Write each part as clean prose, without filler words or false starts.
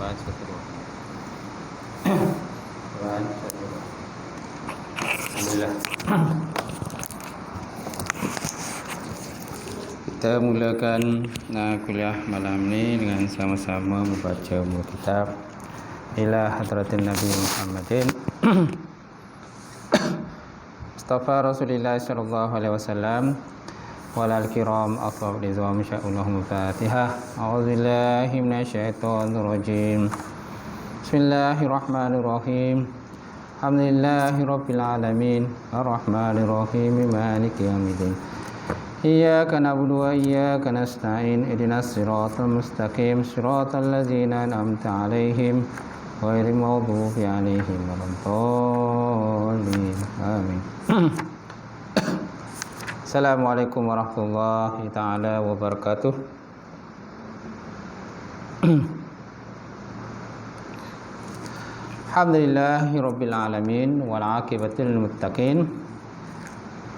Tuhan satu dua. Tuhan satu dua. Alhamdulillah. Kita mulakan kuliah malam ni dengan sama-sama membaca buku kitab Ila Hadratin Nabi Muhammadin Mustafa Rasulullah sallallahu alaihi wasallam walal kiram afdal rizwa masyaallah Fatihah. A'udzubillahi minasyaitonir rajim. Bismillahirrahmanirrahim. Alhamdulillahirabbil alamin arrahmanir rahim maliki yaumiddin. Iyyaka na'budu wa iyyaka nasta'in ihdinas siratal mustaqim siratal ladzina an'amta 'alaihim ghairil maghdubi 'alaihim waladdallin. Amin. Assalamualaikum warahmatullahi taala wabarakatuh. Alhamdulillahirabbil alamin wal 'aqibatul muttaqin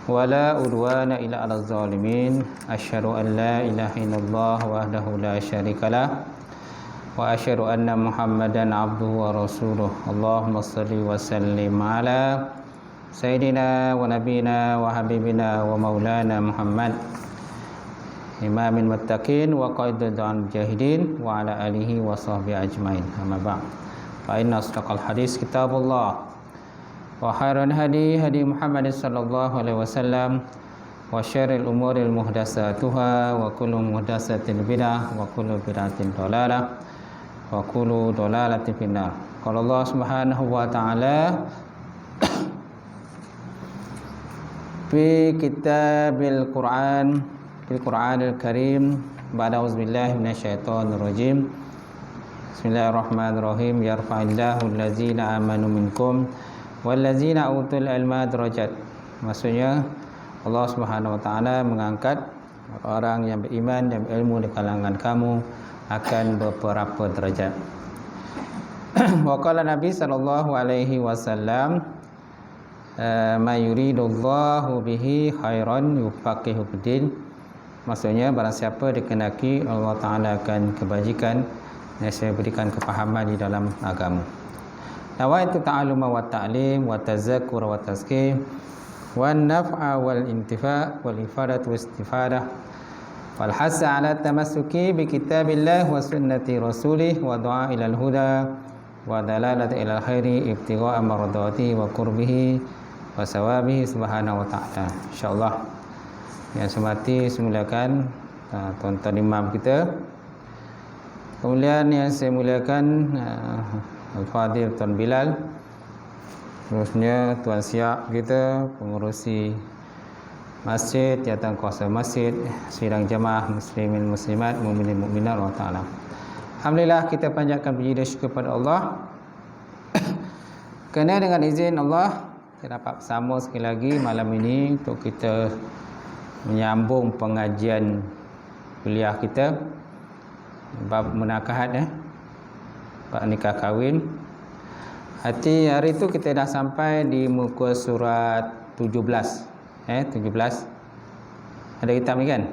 wala udwana illa 'alal zalimin. Asyhadu an la ilaha illallah wahdahu la syarikalah wa asyhadu anna Muhammadan 'abduhu wa rasuluh. Allahumma shalli wa sallim ala Sayyidina wa nabina wa habibina wa maulana Muhammad imamil muttaqin wa qaidul mujahidin wa ala alihi wa sahbihi ajmain. Amma ba'd. Fa inna asdaqal hadis kitabullah wa khairal hadi hadi Muhammad sallallahu alaihi wasallam wa syarril umuril muhdatsatuha wa kullu muhdatsatin bid'ah wa kullu bid'atin dhalalah wa kullu dhalalatin finnar. Qala Allah Subhanahu wa ta'ala fi kitabil Quran fil Quranil Karim ba'da auzubillahi minasyaitonir rajim. Bismillahirrahmanirrahim. Yarfa'illahu allazina amanu minkum wallazina utul ilma darajat. Maksudnya Allah Subhanahu wa taala mengangkat orang yang beriman dan berilmu di kalangan kamu akan beberapa derajat. Wa qala Nabi sallallahu alaihi wasallam ma yuridullahu bihi khairan yufaqihu fiddin. Maksudnya barang siapa dikehendaki Allah Taala akan kebajikan, saya berikan kefahaman di dalam agama. Nawaitu ta'alluma wa ta'lim wa tazakkur wa tazkir wa naf'a wal intifa' wal ifadah wa istifadah wal hasa ala tamassuki bi kitabillah wa sunnati rasulih wa du'a ila al-huda wa dalalati ila al-khairi ibtigha'a mardatihi wa qurbihi wa sawabihi subhanahu wa ta'ala. InsyaAllah yang semati semulakan tuan-tuan imam kita, kemudian yang saya muliakan Al-Fadhil Tuan Bilal, terusnya Tuan Siap kita, pengurusi masjid, jawatan kuasa masjid, sidang jamaah muslimin muslimat, mukminin mukminat Allah Ta'ala. Alhamdulillah, kita panjatkan puji dan syukur kepada Allah kerana dengan izin Allah kita dapat bersama sekali lagi malam ini untuk kita menyambung pengajian kuliah kita bab menakahat, bab nikah kahwin. Hari itu kita dah sampai di muka surat 17. 17. Ada kitab ni kan?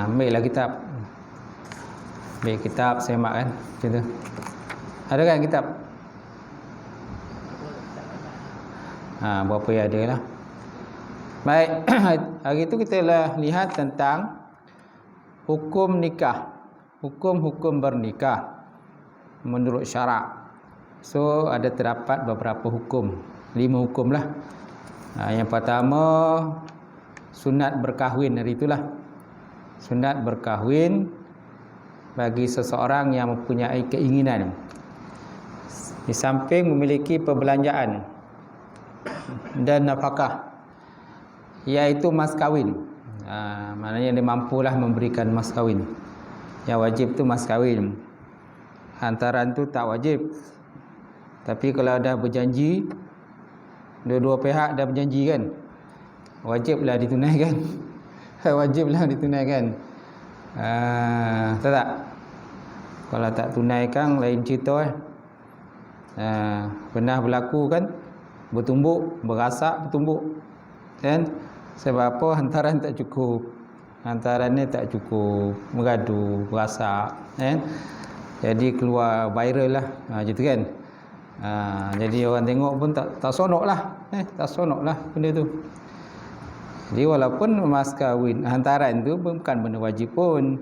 Ambillah kitab. Ambil kitab, semak kan? Macam tu. Ada kan kitab? Berapa yang ada lah. Baik. Hari itu kita lah lihat tentang hukum nikah, hukum-hukum bernikah menurut syarak. So ada terdapat beberapa hukum, 5 hukum lah. Yang pertama, sunat berkahwin. Hari itulah sunat berkahwin bagi seseorang yang mempunyai keinginan, di samping memiliki perbelanjaan dan nafkah, iaitu mas kahwin. Maknanya dia mampulah memberikan mas kahwin. Yang wajib tu mas kahwin, hantaran tu tak wajib. Tapi kalau dah berjanji, dua-dua pihak dah berjanji kan, wajiblah ditunaikan. Wajiblah ditunaikan. Tahu tak? Kalau tak tunaikan lain cerita. Pernah berlaku kan, bertumbuk, berasak bertumbuk kan? Sebab apa? Hantaran tak cukup, hantarannya tak cukup, mengadu, berasak kan? Jadi keluar viral lah, gitu kan. Jadi orang tengok pun tak sonok lah, tak sonok lah benda tu. Jadi walaupun mas kahwin hantaran tu bukan benda wajib pun,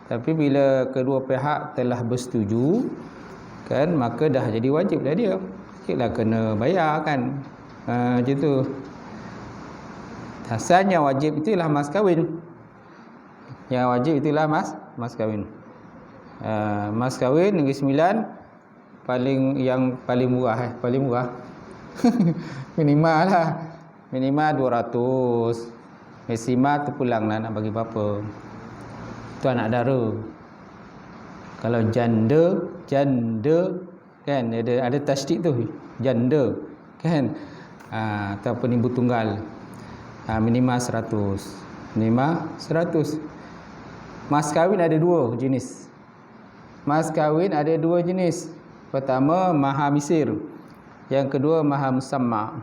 tapi bila kedua pihak telah bersetuju kan, maka dah jadi wajib lah dia. Sikitlah kena bayar kan, macam tu. Asalnya wajib itulah mas kahwin. Yang wajib itulah mas kahwin. Mas kahwin Negeri Sembilan yang paling murah, paling murah. Minimal lah, minimal 200. Maksimal terpulang lah nak bagi berapa. Tu anak dara. Kalau janda kan ada tasydid tu, janda kan, ataupun ibu tunggal, minimal 100. Minimal 100. Mas kahwin ada dua jenis. Mas kahwin ada dua jenis. Pertama maha misir, yang kedua maha musamma.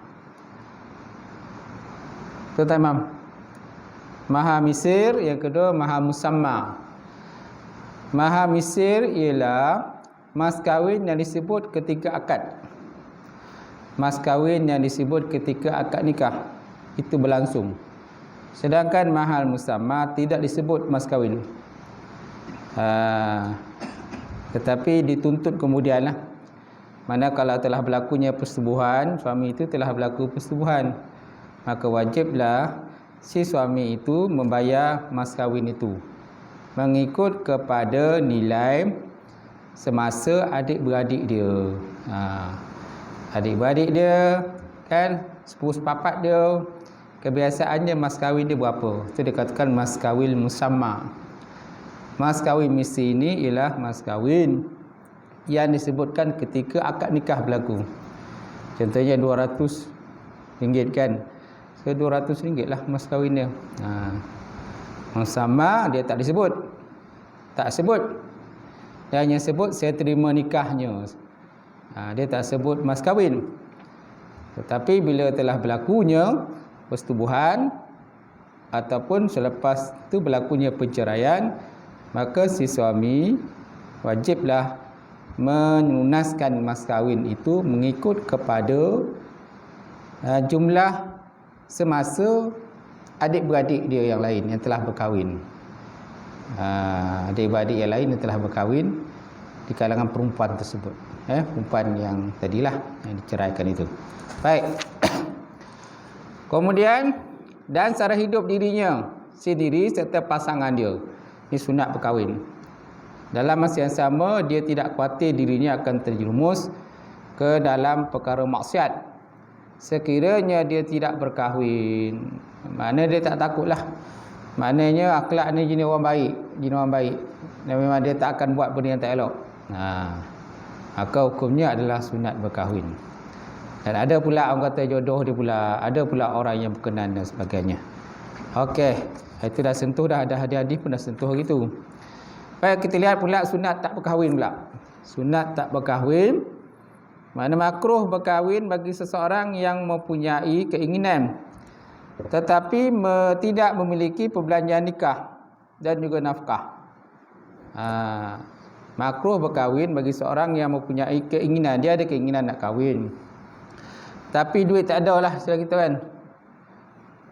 Tuan Imam, maha misir, yang kedua maha musamma. Maha misir ialah mas kahwin yang disebut ketika akad. Mas kahwin yang disebut ketika akad nikah itu berlangsung. Sedangkan mahal musamma tidak disebut mas kahwin. Tetapi dituntut kemudian lah. Mana kalau telah berlakunya persetubuhan, suami itu telah berlaku persetubuhan, maka wajiblah si suami itu membayar mas kahwin itu mengikut kepada nilai semasa adik-beradik dia. Adik-beradik dia kan, sepupu-sepapat dia, kebiasaannya mas kahwin dia berapa. Itu dikatakan mas kahwin musamma. Mas kahwin misi ini ialah mas kahwin yang disebutkan ketika akad nikah berlaku. Contohnya RM200 kan. So RM200 lah mas kahwin dia. Musamma dia tak disebut. Tak sebut. Dia hanya sebut saya terima nikahnya. Dia tak sebut mas kahwin. Tetapi bila telah berlakunya persetubuhan ataupun selepas itu berlakunya perceraian, maka si suami wajiblah melunaskan mas kahwin itu mengikut kepada jumlah semasa adik-beradik dia yang lain yang telah berkahwin. Adik-beradik yang lain yang telah berkahwin di kalangan perempuan tersebut, perempuan yang tadilah yang diceraikan itu. Baik. Kemudian dan cara hidup dirinya sendiri serta pasangan dia. Ini sunat berkahwin. Dalam masa yang sama dia tidak khawatir dirinya akan terjerumus ke dalam perkara maksiat. Sekiranya dia tidak berkahwin, mana dia tak takutlah. Maknanya akhlak ni jenis orang baik, dan memang dia tak akan buat benda yang tak elok. Maka hukumnya adalah sunat berkahwin. Dan ada pula orang kata jodoh dia pula, ada pula orang yang berkenan dan sebagainya. Okey, itu dah sentuh dah, ada hadis-hadis pun dah sentuh gitu. Baik, kita lihat pula sunat tak berkahwin pula. Sunat tak berkahwin, mana makruh berkahwin bagi seseorang yang mempunyai keinginan tetapi tidak memiliki perbelanjaan nikah dan juga nafkah. Makruh berkahwin bagi seorang yang mempunyai keinginan, dia ada keinginan nak kahwin, tapi duit tak ada lah, istilah kita kan.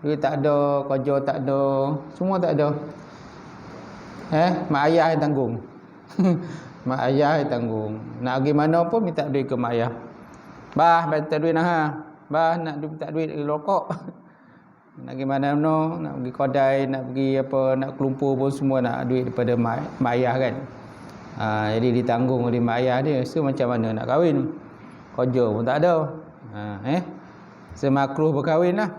Duit tak ada, kerja tak ada, semua tak ada. Mak ayah yang tanggung. Mak ayah yang tanggung. Nak pergi mana pun minta duit ke mak ayah. Bah, minta duit nah. Bah, nak minta duit rokok. Nak pergi mana-mana, nak pergi kedai, nak pergi apa, nak kelumpur pun semua nak duit daripada mak ayah kan. Jadi ditanggung oleh mak ayah dia. So macam mana nak kahwin? Kerja pun tak ada. Semakruh berkahwin lah.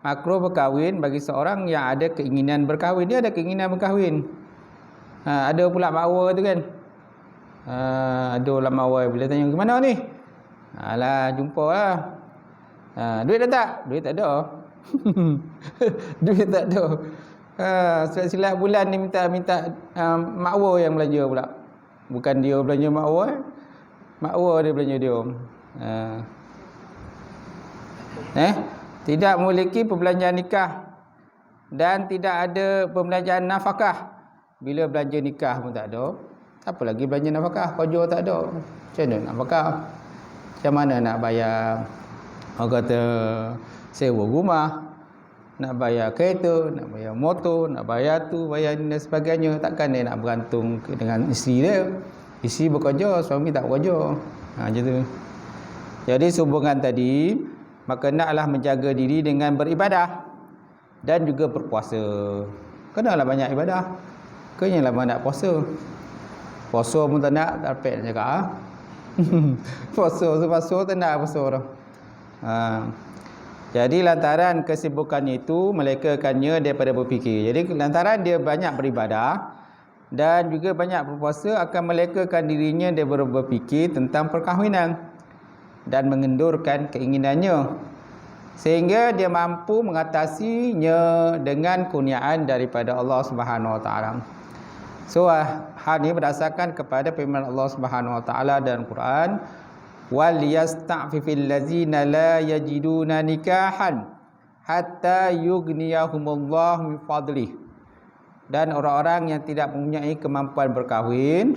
Makruh berkahwin bagi seorang yang ada keinginan berkahwin. Dia ada keinginan berkahwin. Ada pula makwa tu kan. Ada orang makwa bila tanya gimana ni? Alah, jumpa lah. Duit dah tak? Duit tak ada. Duit tak ada. Silap bulan ni minta makwa yang belanja pula. Bukan dia belanja makwa. Makwa dia belanja dia. Tidak memiliki perbelanjaan nikah dan tidak ada perbelanjaan nafkah. Bila belanja nikah pun tak ada, Apa lagi belanja nafkah? Kerja tak ada. Macam mana nak nafkah? Macam mana nak bayar, orang kata, sewa rumah, nak bayar kereta, nak bayar motor, nak bayar tu, bayar ni dan sebagainya. Takkan dia nak bergantung dengan isteri dia. Isteri bekerja, suami tak bekerja. Macam tu. Jadi sehubungan tadi, maka naklah menjaga diri dengan beribadah dan juga berpuasa. Kenalah banyak ibadah. Kenyalah banyak puasa. Puasa pun tak nak, tak dapat nak cakap. Puasa tak nak puasa dah. Jadi lantaran kesibukannya itu melekakannya daripada berfikir. Jadi lantaran dia banyak beribadah dan juga banyak berpuasa akan melekakan dirinya daripada berfikir tentang perkahwinan dan mengendurkan keinginannya, sehingga dia mampu mengatasinya dengan kurniaan daripada Allah Subhanahu Wa Taala. So hal ini berdasarkan kepada firman Allah Subhanahu Wa Taala dalam Quran, wal yasta'fifil ladzina la yajiduna nikahan hatta yughniyahumullahu min fadlih. Dan orang-orang yang tidak mempunyai kemampuan berkahwin,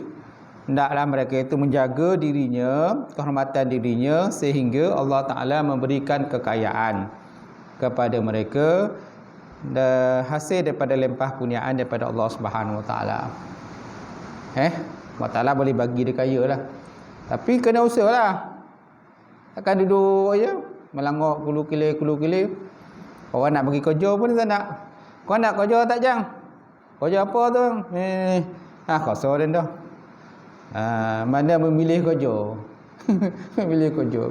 hendaklah mereka itu menjaga dirinya, kehormatan dirinya, sehingga Allah Ta'ala memberikan kekayaan kepada mereka, hasil daripada limpah kurniaan daripada Allah Subhanahu Wa Taala. Allah Ta'ala boleh bagi dia kaya lah, tapi kena usaha lah. Takkan duduk aja melangok kulu-kili. Orang nak bagi kerja pun tak nak. Kau nak kerja tak jang? Kerja apa tu? Kosong dah. Mana memilih kerja. Memilih kerja.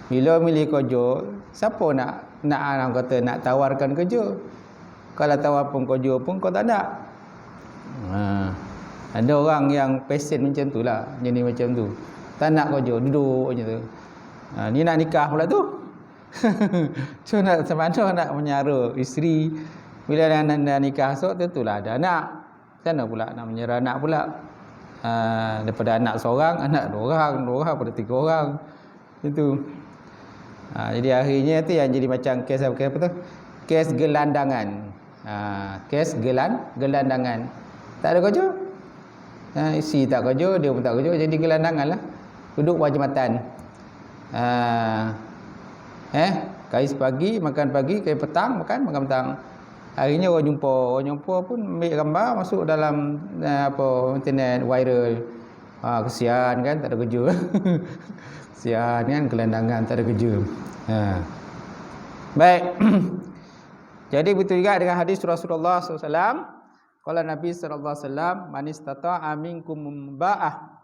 Bila memilih kerja, siapa nak orang kata nak tawarkan kerja? Kalau tawar pun kerja pun kau tak nak. Ada orang yang pesen macam tu lah, jenis macam tu. Tak nak kerja, duduk macam tu. Ni nak nikah pula tu. So nak macam mana nak menyara isteri. Bila dah nikah esok, tentulah ada anak. Macam mana pula nak menyara anak pula? Daripada anak seorang, anak dua orang pada tiga orang. Itu. Jadi akhirnya tu yang jadi macam kes apa tu? Kes gelandangan. Kes gelandangan. Tak ada kerja. Isi tak kerja, dia pun tak kerja, jadi gelandangan lah. Duduk buat jematan. Kais pagi, makan pagi, kais petang, makan petang. Akhirnya orang jumpa pun ambil gambar, masuk dalam internet viral. Kesian kan, tak ada kerja. Kesian kan, gelandangan tak ada kerja. Baik. Jadi betul juga dengan hadis Rasulullah SAW. Qala Nabi sallallahu alaihi wasallam, man istata'a minkum ba'ah.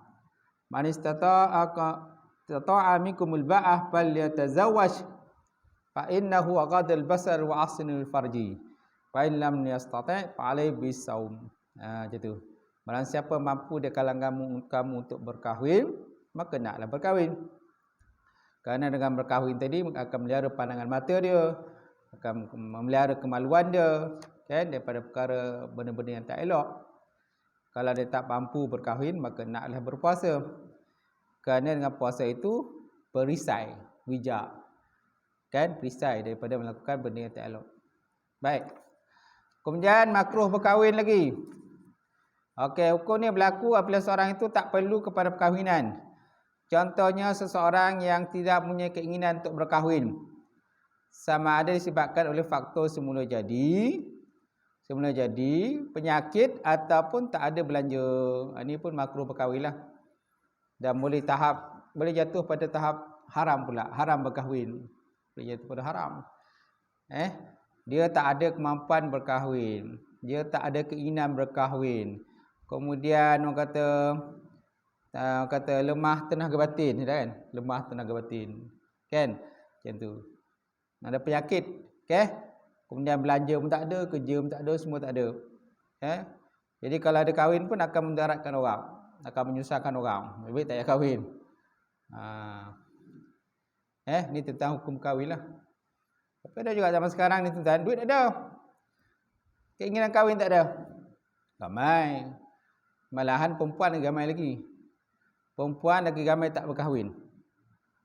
Man istata'a minkumul ba'ah falyatazawwaj fa innahu aghadul basar wa ahsanul farji. Fa in lam yastati' fa alayhi bisawm. Macam tu. Barang siapa mampu di kalangan kamu untuk berkahwin, maka naklah berkahwin. Kerana dengan berkahwin tadi akan melihara pandangan mata dia, akan memelihara kemaluan dia, kan, daripada perkara benda-benda yang tak elok. Kalau dia tak mampu berkahwin, maka naklah berpuasa. Kerana dengan puasa itu perisai, bijak, kan, perisai daripada melakukan benda yang tak elok. Baik. Kemudian makruh berkahwin lagi. Okey, hukum ni berlaku apabila seorang itu tak perlu kepada perkahwinan. Contohnya seseorang yang tidak punya keinginan untuk berkahwin, sama ada disebabkan oleh faktor semula jadi, penyakit ataupun tak ada belanja. Ini pun makruh berkahwin lah. Dan boleh jatuh pada tahap haram pula, haram berkahwin. Boleh jatuh pada haram. Dia tak ada kemampuan berkahwin, dia tak ada keinginan berkahwin. Kemudian orang kata lemah tenaga batin, kan? Lemah tenaga batin. Kan? Macam tu. Ada penyakit, okey? Kemudian belanja pun tak ada, kerja pun tak ada, semua tak ada. Jadi kalau ada kahwin pun akan mendaratkan orang, akan menyusahkan orang. Lebih baik tak payah kahwin. Ni tentang hukum kahwin lah. Tapi ada juga zaman sekarang ni tentang duit ada, keinginan kahwin tak ada. Ramai. Malahan perempuan ramai lagi. Perempuan lagi ramai tak berkahwin.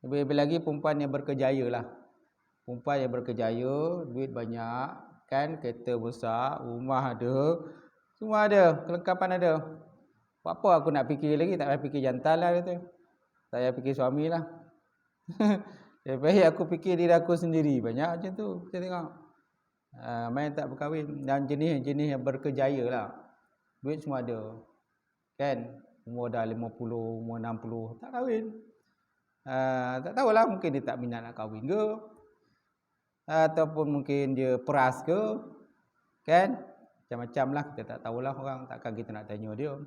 Lebih-lebih lagi perempuan yang berkejaya lah. Perempuan yang berkejaya, duit banyak, kan, kereta besar, rumah ada, semua ada, kelengkapan ada. Apa aku nak fikir lagi, tak payah fikir jantan lah kata. Tak payah fikir suami lah. Lebih aku fikir diri aku sendiri. Banyak macam tu. Kita tengok. Main tak berkahwin. Dan jenis-jenis yang berkejaya lah. Duit semua ada. Kan? Umur dah 50, umur 60. Tak kahwin. Tak tahulah. Mungkin dia tak minat nak kahwin ke. Ataupun mungkin dia peras ke. Kan? Macam-macam lah. Kita tak tahulah orang. Takkan kita nak tanya dia.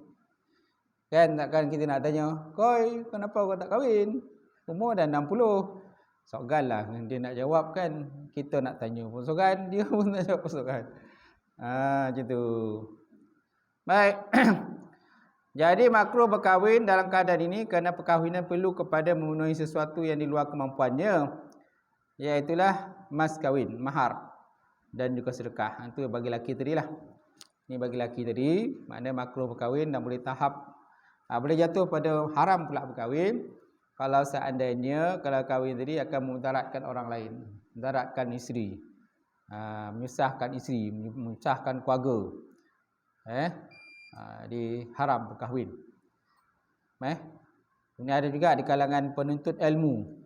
Kan? Takkan kita nak tanya. Koi, kenapa kau tak kahwin? Umur dah 60. Sogan lah dia nak jawab kan. Kita nak tanya pun sogan, dia pun nak jawab pun sogan. Macam tu. Baik. Jadi makruh berkahwin dalam keadaan ini kerana perkahwinan perlu kepada memenuhi sesuatu yang di luar kemampuannya. Iaitulah mas kahwin, mahar. Dan juga sedekah. Itu bagi lelaki tadi lah. Ini bagi lelaki tadi. Maknanya makruh berkahwin dan boleh tahap. Boleh jatuh pada haram pula berkahwin. Kalau seandainya kalau kahwin tadi akan memudaratkan orang lain, memudaratkan isteri, menyusahkan isteri, menyusahkan keluarga, di haram berkahwin. Ini ada juga di kalangan penuntut ilmu.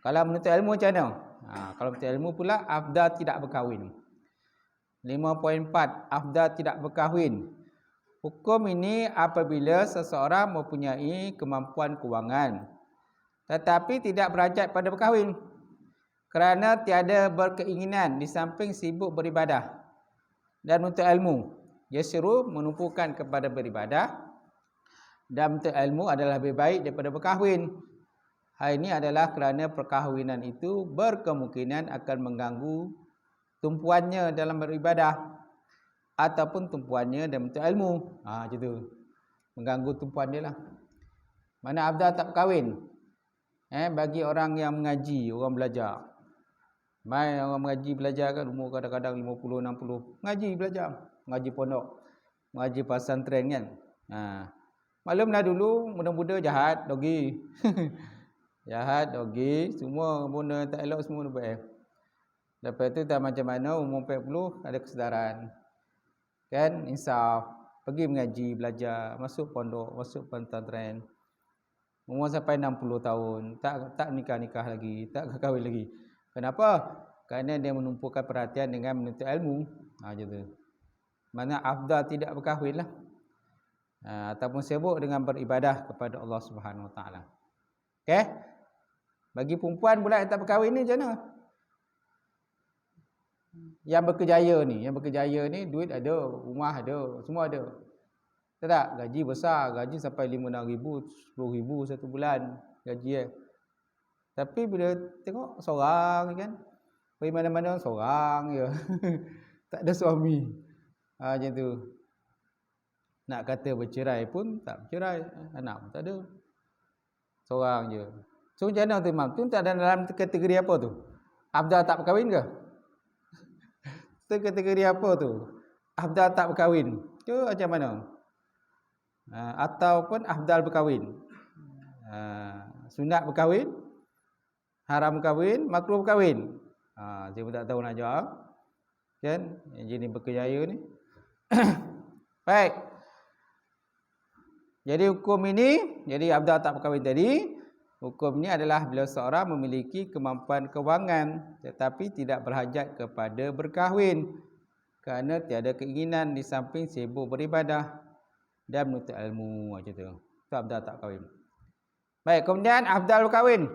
Kalau menuntut ilmu macam mana? Kalau menuntut ilmu pula afdal tidak berkahwin. 5.4 afdal tidak berkahwin. Hukum ini apabila seseorang mempunyai kemampuan kewangan tetapi tidak berhajat pada berkahwin kerana tiada berkeinginan di samping sibuk beribadah dan menuntut ilmu. Dia suruh menumpukan kepada beribadah dan menuntut ilmu adalah lebih baik daripada berkahwin. Hal ini adalah kerana perkahwinan itu berkemungkinan akan mengganggu tumpuannya dalam beribadah ataupun tumpuannya dalam menuntut ilmu. Macam tu. Mengganggu tumpuan dia lah. Mana afdal tak berkahwin? Bagi orang yang mengaji, orang belajar. Mai orang mengaji belajar kan umur kadang-kadang 50, 60. Mengaji belajar, mengaji pondok, mengaji pesantren kan. Maklumlah dulu muda-muda jahat, dogi. Jahat, dogi, semua benda tak elok semua nampak. Lepas tu tak macam mana umur 40 ada kesedaran. Kan insaf, pergi mengaji, belajar, masuk pondok, masuk pesantren. Umur sampai 60 tahun, tak nikah-nikah lagi, tak kahwin lagi. Kenapa? Kerana dia menumpukan perhatian dengan menuntut ilmu. Macam tu. Mana afdal tidak berkahwin lah. Ataupun sibuk dengan beribadah kepada Allah Subhanahu Wa Taala. Okey? Bagi perempuan pula yang tak berkahwin ni macam mana? Yang berkejaya ni duit ada, rumah ada, semua ada. Tak? Gaji besar, gaji sampai 5-6 ribu, 10 ribu satu bulan gaji. Tapi bila tengok seorang kan, pergi mana-mana seorang je. Tak ada suami. Macam tu. Nak kata bercerai pun tak bercerai, anak pun tak ada. Seorang je. So macam mana tu Imam? Tu tak ada dalam kategori apa tu? Afdal tak berkahwin ke? Tu kategori apa tu? Afdal tak berkahwin. Tu macam mana? Ataupun afdal berkahwin. Sunat berkahwin, haram berkahwin, makruh berkahwin. Saya pun tak tahu nak jawab. Kan? Yang jenis berkejaya ni. Baik. Jadi hukum ini, jadi afdal tak berkahwin tadi, hukum ini adalah bila seorang memiliki kemampuan kewangan tetapi tidak berhajat kepada berkahwin kerana tiada keinginan di samping sibuk beribadah dan menuntut ilmu. Macam tu. Itu afdal tak kahwin. Baik, kemudian afdal berkahwin.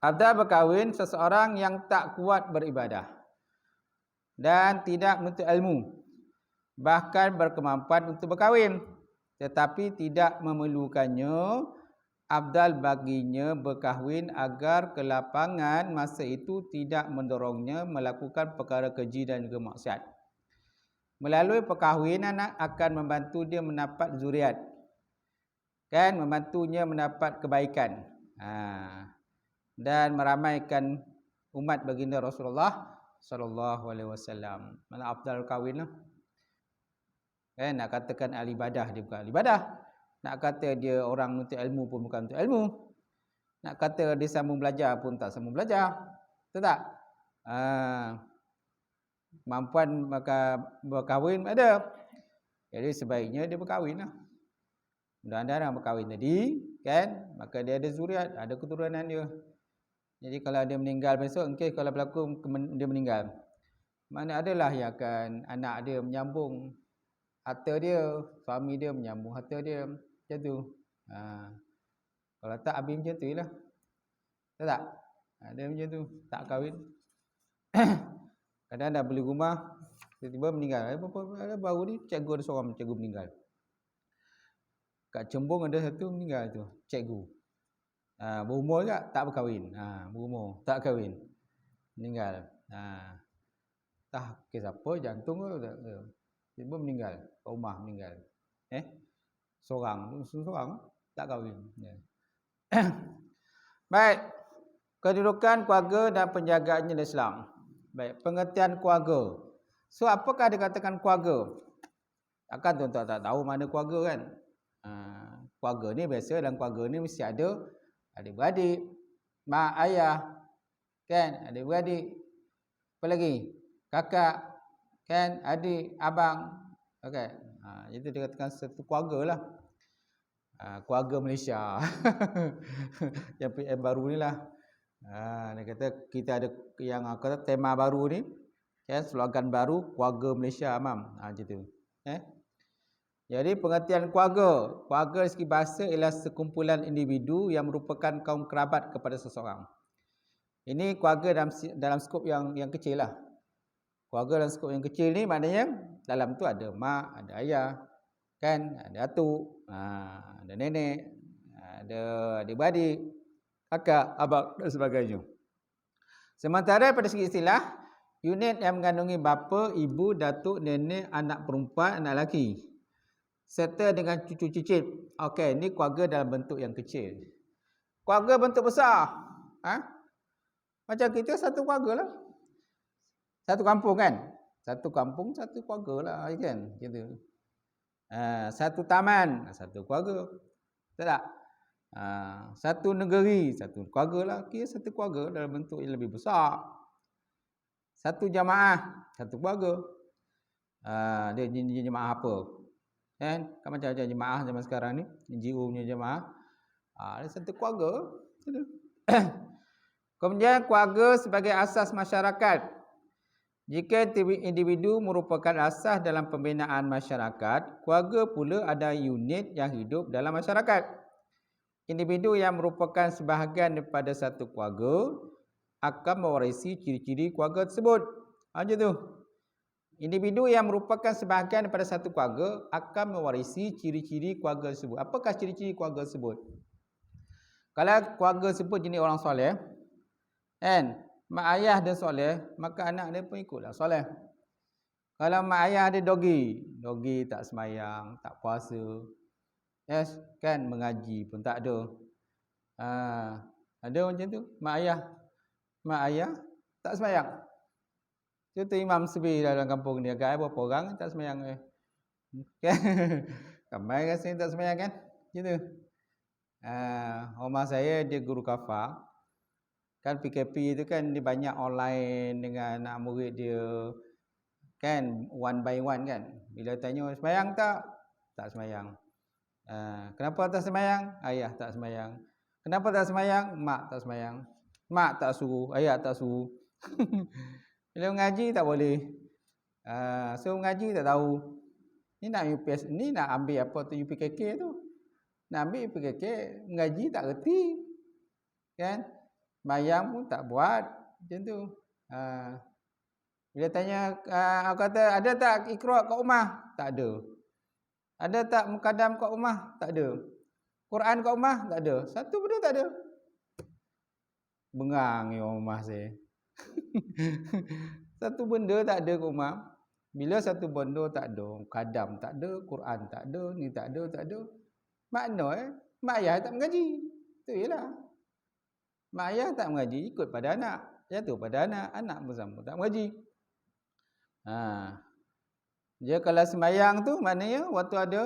Afdal berkahwin seseorang yang tak kuat beribadah dan tidak menuntut ilmu, bahkan berkemampuan untuk berkahwin tetapi tidak memerlukannya. Afdal baginya berkahwin agar kelapangan masa itu tidak mendorongnya melakukan perkara keji dan juga maksiat. Melalui perkahwinan akan membantu dia mendapat zuriat. Kan, membantunya mendapat kebaikan. Dan meramaikan umat baginda Rasulullah sallallahu alaihi wasallam. Mana afdal kahwin lah. Kan, nak katakan ahli ibadah, dia bukan ahli ibadah. Nak kata dia orang menuntut ilmu pun bukan menuntut ilmu. Nak kata dia sambung belajar pun tak sambung belajar. Betul tak? Kemampuan maka berkahwin ada. Jadi sebaiknya dia berkahwin lah. Mudah-mudahan berkahwin tadi, kan? Maka dia ada zuriat, ada keturunan dia. Jadi kalau dia meninggal besok, okay, kalau berlaku dia meninggal, mana adalah yang akan anak dia menyambung harta dia, suami dia menyambung harta dia, macam tu. Kalau tak habis macam tu lah. Tahu tak? Dia macam tu, tak kahwin. Kadang dah beli rumah, tiba-tiba meninggal. Baru ni cikgu ada seorang cikgu meninggal. Kat Cembung ada satu meninggal tu, cikgu. Berumur juga, tak berkahwin. Berumur, tak kahwin. Meninggal. Tak kisah apa, jantung ke tak. Tiba meninggal, kat rumah meninggal. Seorang, tak kahwin. Baik. Kedudukan keluarga dan penjagaannya dalam Islam. Baik, pengertian keluarga. So, apakah dikatakan keluarga? Takkan tuan-tuan tak tahu mana keluarga kan? Keluarga ni biasa, dalam keluarga ni mesti ada adik-beradik, mak, ayah, kan? Adik-beradik. Apa lagi? Kakak, kan? Adik, abang. Okey. Itu dikatakan satu keluarga lah. Keluarga Malaysia. Yang PM baru ni lah. Dia kata kita ada yang kata tema baru ni, ya, slogan baru keluarga Malaysia, Amam. Macam tu. Jadi pengertian keluarga. Keluarga dari segi bahasa ialah sekumpulan individu yang merupakan kaum kerabat kepada seseorang. Ini keluarga dalam skop yang kecil lah. Keluarga dalam skop yang kecil ni maknanya dalam tu ada mak, ada ayah, kan, ada atuk, ada nenek, ada adik-beradik, kakak, abang dan sebagainya. Sementara pada segi istilah, unit yang mengandungi bapa, ibu, datuk, nenek, anak perempuan, anak lelaki, serta dengan cucu cicit. Okey, ini keluarga dalam bentuk yang kecil. Keluarga bentuk besar. Macam kita satu keluarga lah. Satu kampung kan? Satu kampung, satu keluarga lah, kan? Gitu. Satu taman, satu keluarga. Betul tak? Satu negeri, satu keluarga lah. Kira satu keluarga dalam bentuk yang lebih besar. Satu jamaah, satu keluarga. Dia jemaah apa? Kan macam-macam jemaah zaman sekarang ni, NGO punya jemaah. Dia satu keluarga. Kemudian keluarga sebagai asas masyarakat. Jika individu merupakan asas dalam pembinaan masyarakat, keluarga pula ada unit yang hidup dalam masyarakat. Individu yang merupakan sebahagian daripada satu keluarga akan mewarisi ciri-ciri keluarga tersebut. Macam tu. Individu yang merupakan sebahagian daripada satu keluarga akan mewarisi ciri-ciri keluarga tersebut. Apakah ciri-ciri keluarga tersebut? Kalau keluarga tersebut jenis orang soleh, kan? Mak ayah dia soleh, maka anak dia pun ikutlah soleh. Kalau mak ayah dia dogi tak semayang, tak puasa, yes, kan, mengaji pun tak ada. Ada macam tu, mak ayah tak semayang. Contoh Imam Sebi dalam kampung ni, agak berapa orang tak semayang kan? Ramai rasanya tak semayang kan? Gitu. Rumah saya dia guru kafar. Kan PKP itu kan dia banyak online dengan anak murid dia, kan, one by one kan. Bila tanya semayang tak? Tak semayang. Kenapa tak semayang? Ayah tak semayang. Kenapa tak semayang? Mak tak semayang. Mak tak suruh, ayah tak suruh. Bila mengaji tak boleh. So mengaji tak tahu. Ni nak UPS, ni nak ambil apa tu UPKK tu. Nak ambil UPKK, mengaji tak reti. Kan? Bayang pun tak buat. Macam tu. Bila tanya, aku kata, ada tak Iqra kat rumah? Tak ada. Ada tak Mukadam kat rumah? Tak ada. Quran kat rumah? Tak ada. Satu benda tak ada. Bengang ni orang rumah saya. Satu benda tak ada kat rumah. Bila satu benda tak ada, Mukadam tak ada, Quran tak ada, ni tak ada. Makna mak ayah tak mengaji. Itu jelah. Mak ayah tak mengaji, ikut pada anak. Jatuh pada anak, anak bersama tak mengaji. Dia kalau semayang tu maknanya waktu ada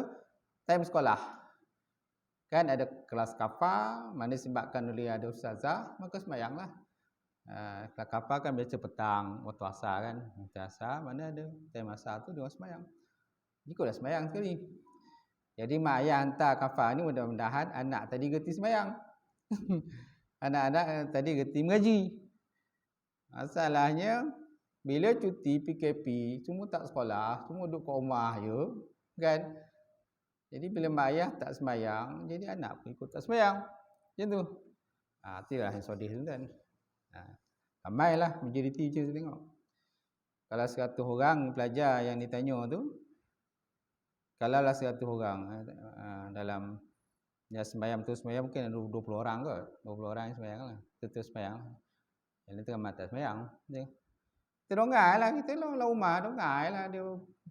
time sekolah. Kan ada kelas kafar, mana sebabkan oleh ada ustazah, maka semayanglah. Kelas kafar kan biasa petang, waktu asar kan. Waktu asar, mana ada time asar tu dia semayang. Ikutlah semayang sekali. Jadi mak ayah hantar kafar ni mudah-mudahan anak tadi gerti sembahyang. Anak-anak tadi gerti mengaji. Masalahnya bila cuti PKP semua tak sekolah, semua duduk kat rumah je, kan? Jadi bila mak ayah tak sembahyang, jadi anak pun ikut tak sembahyang. Macam tu. Itulah yang sedih tu kan. Ramailah majoriti je saya tengok. Kalau 100 orang pelajar yang ditanya tu, kalaulah 100 orang dalam yang sembahyang tu sembahyang mungkin ada 20 orang kot. 20 orang yang sembahyang lah. Betul sembahyang. Yang itu kan mata sembahyang. Kita dongai lah. Kita lah rumah dongai lah. Dia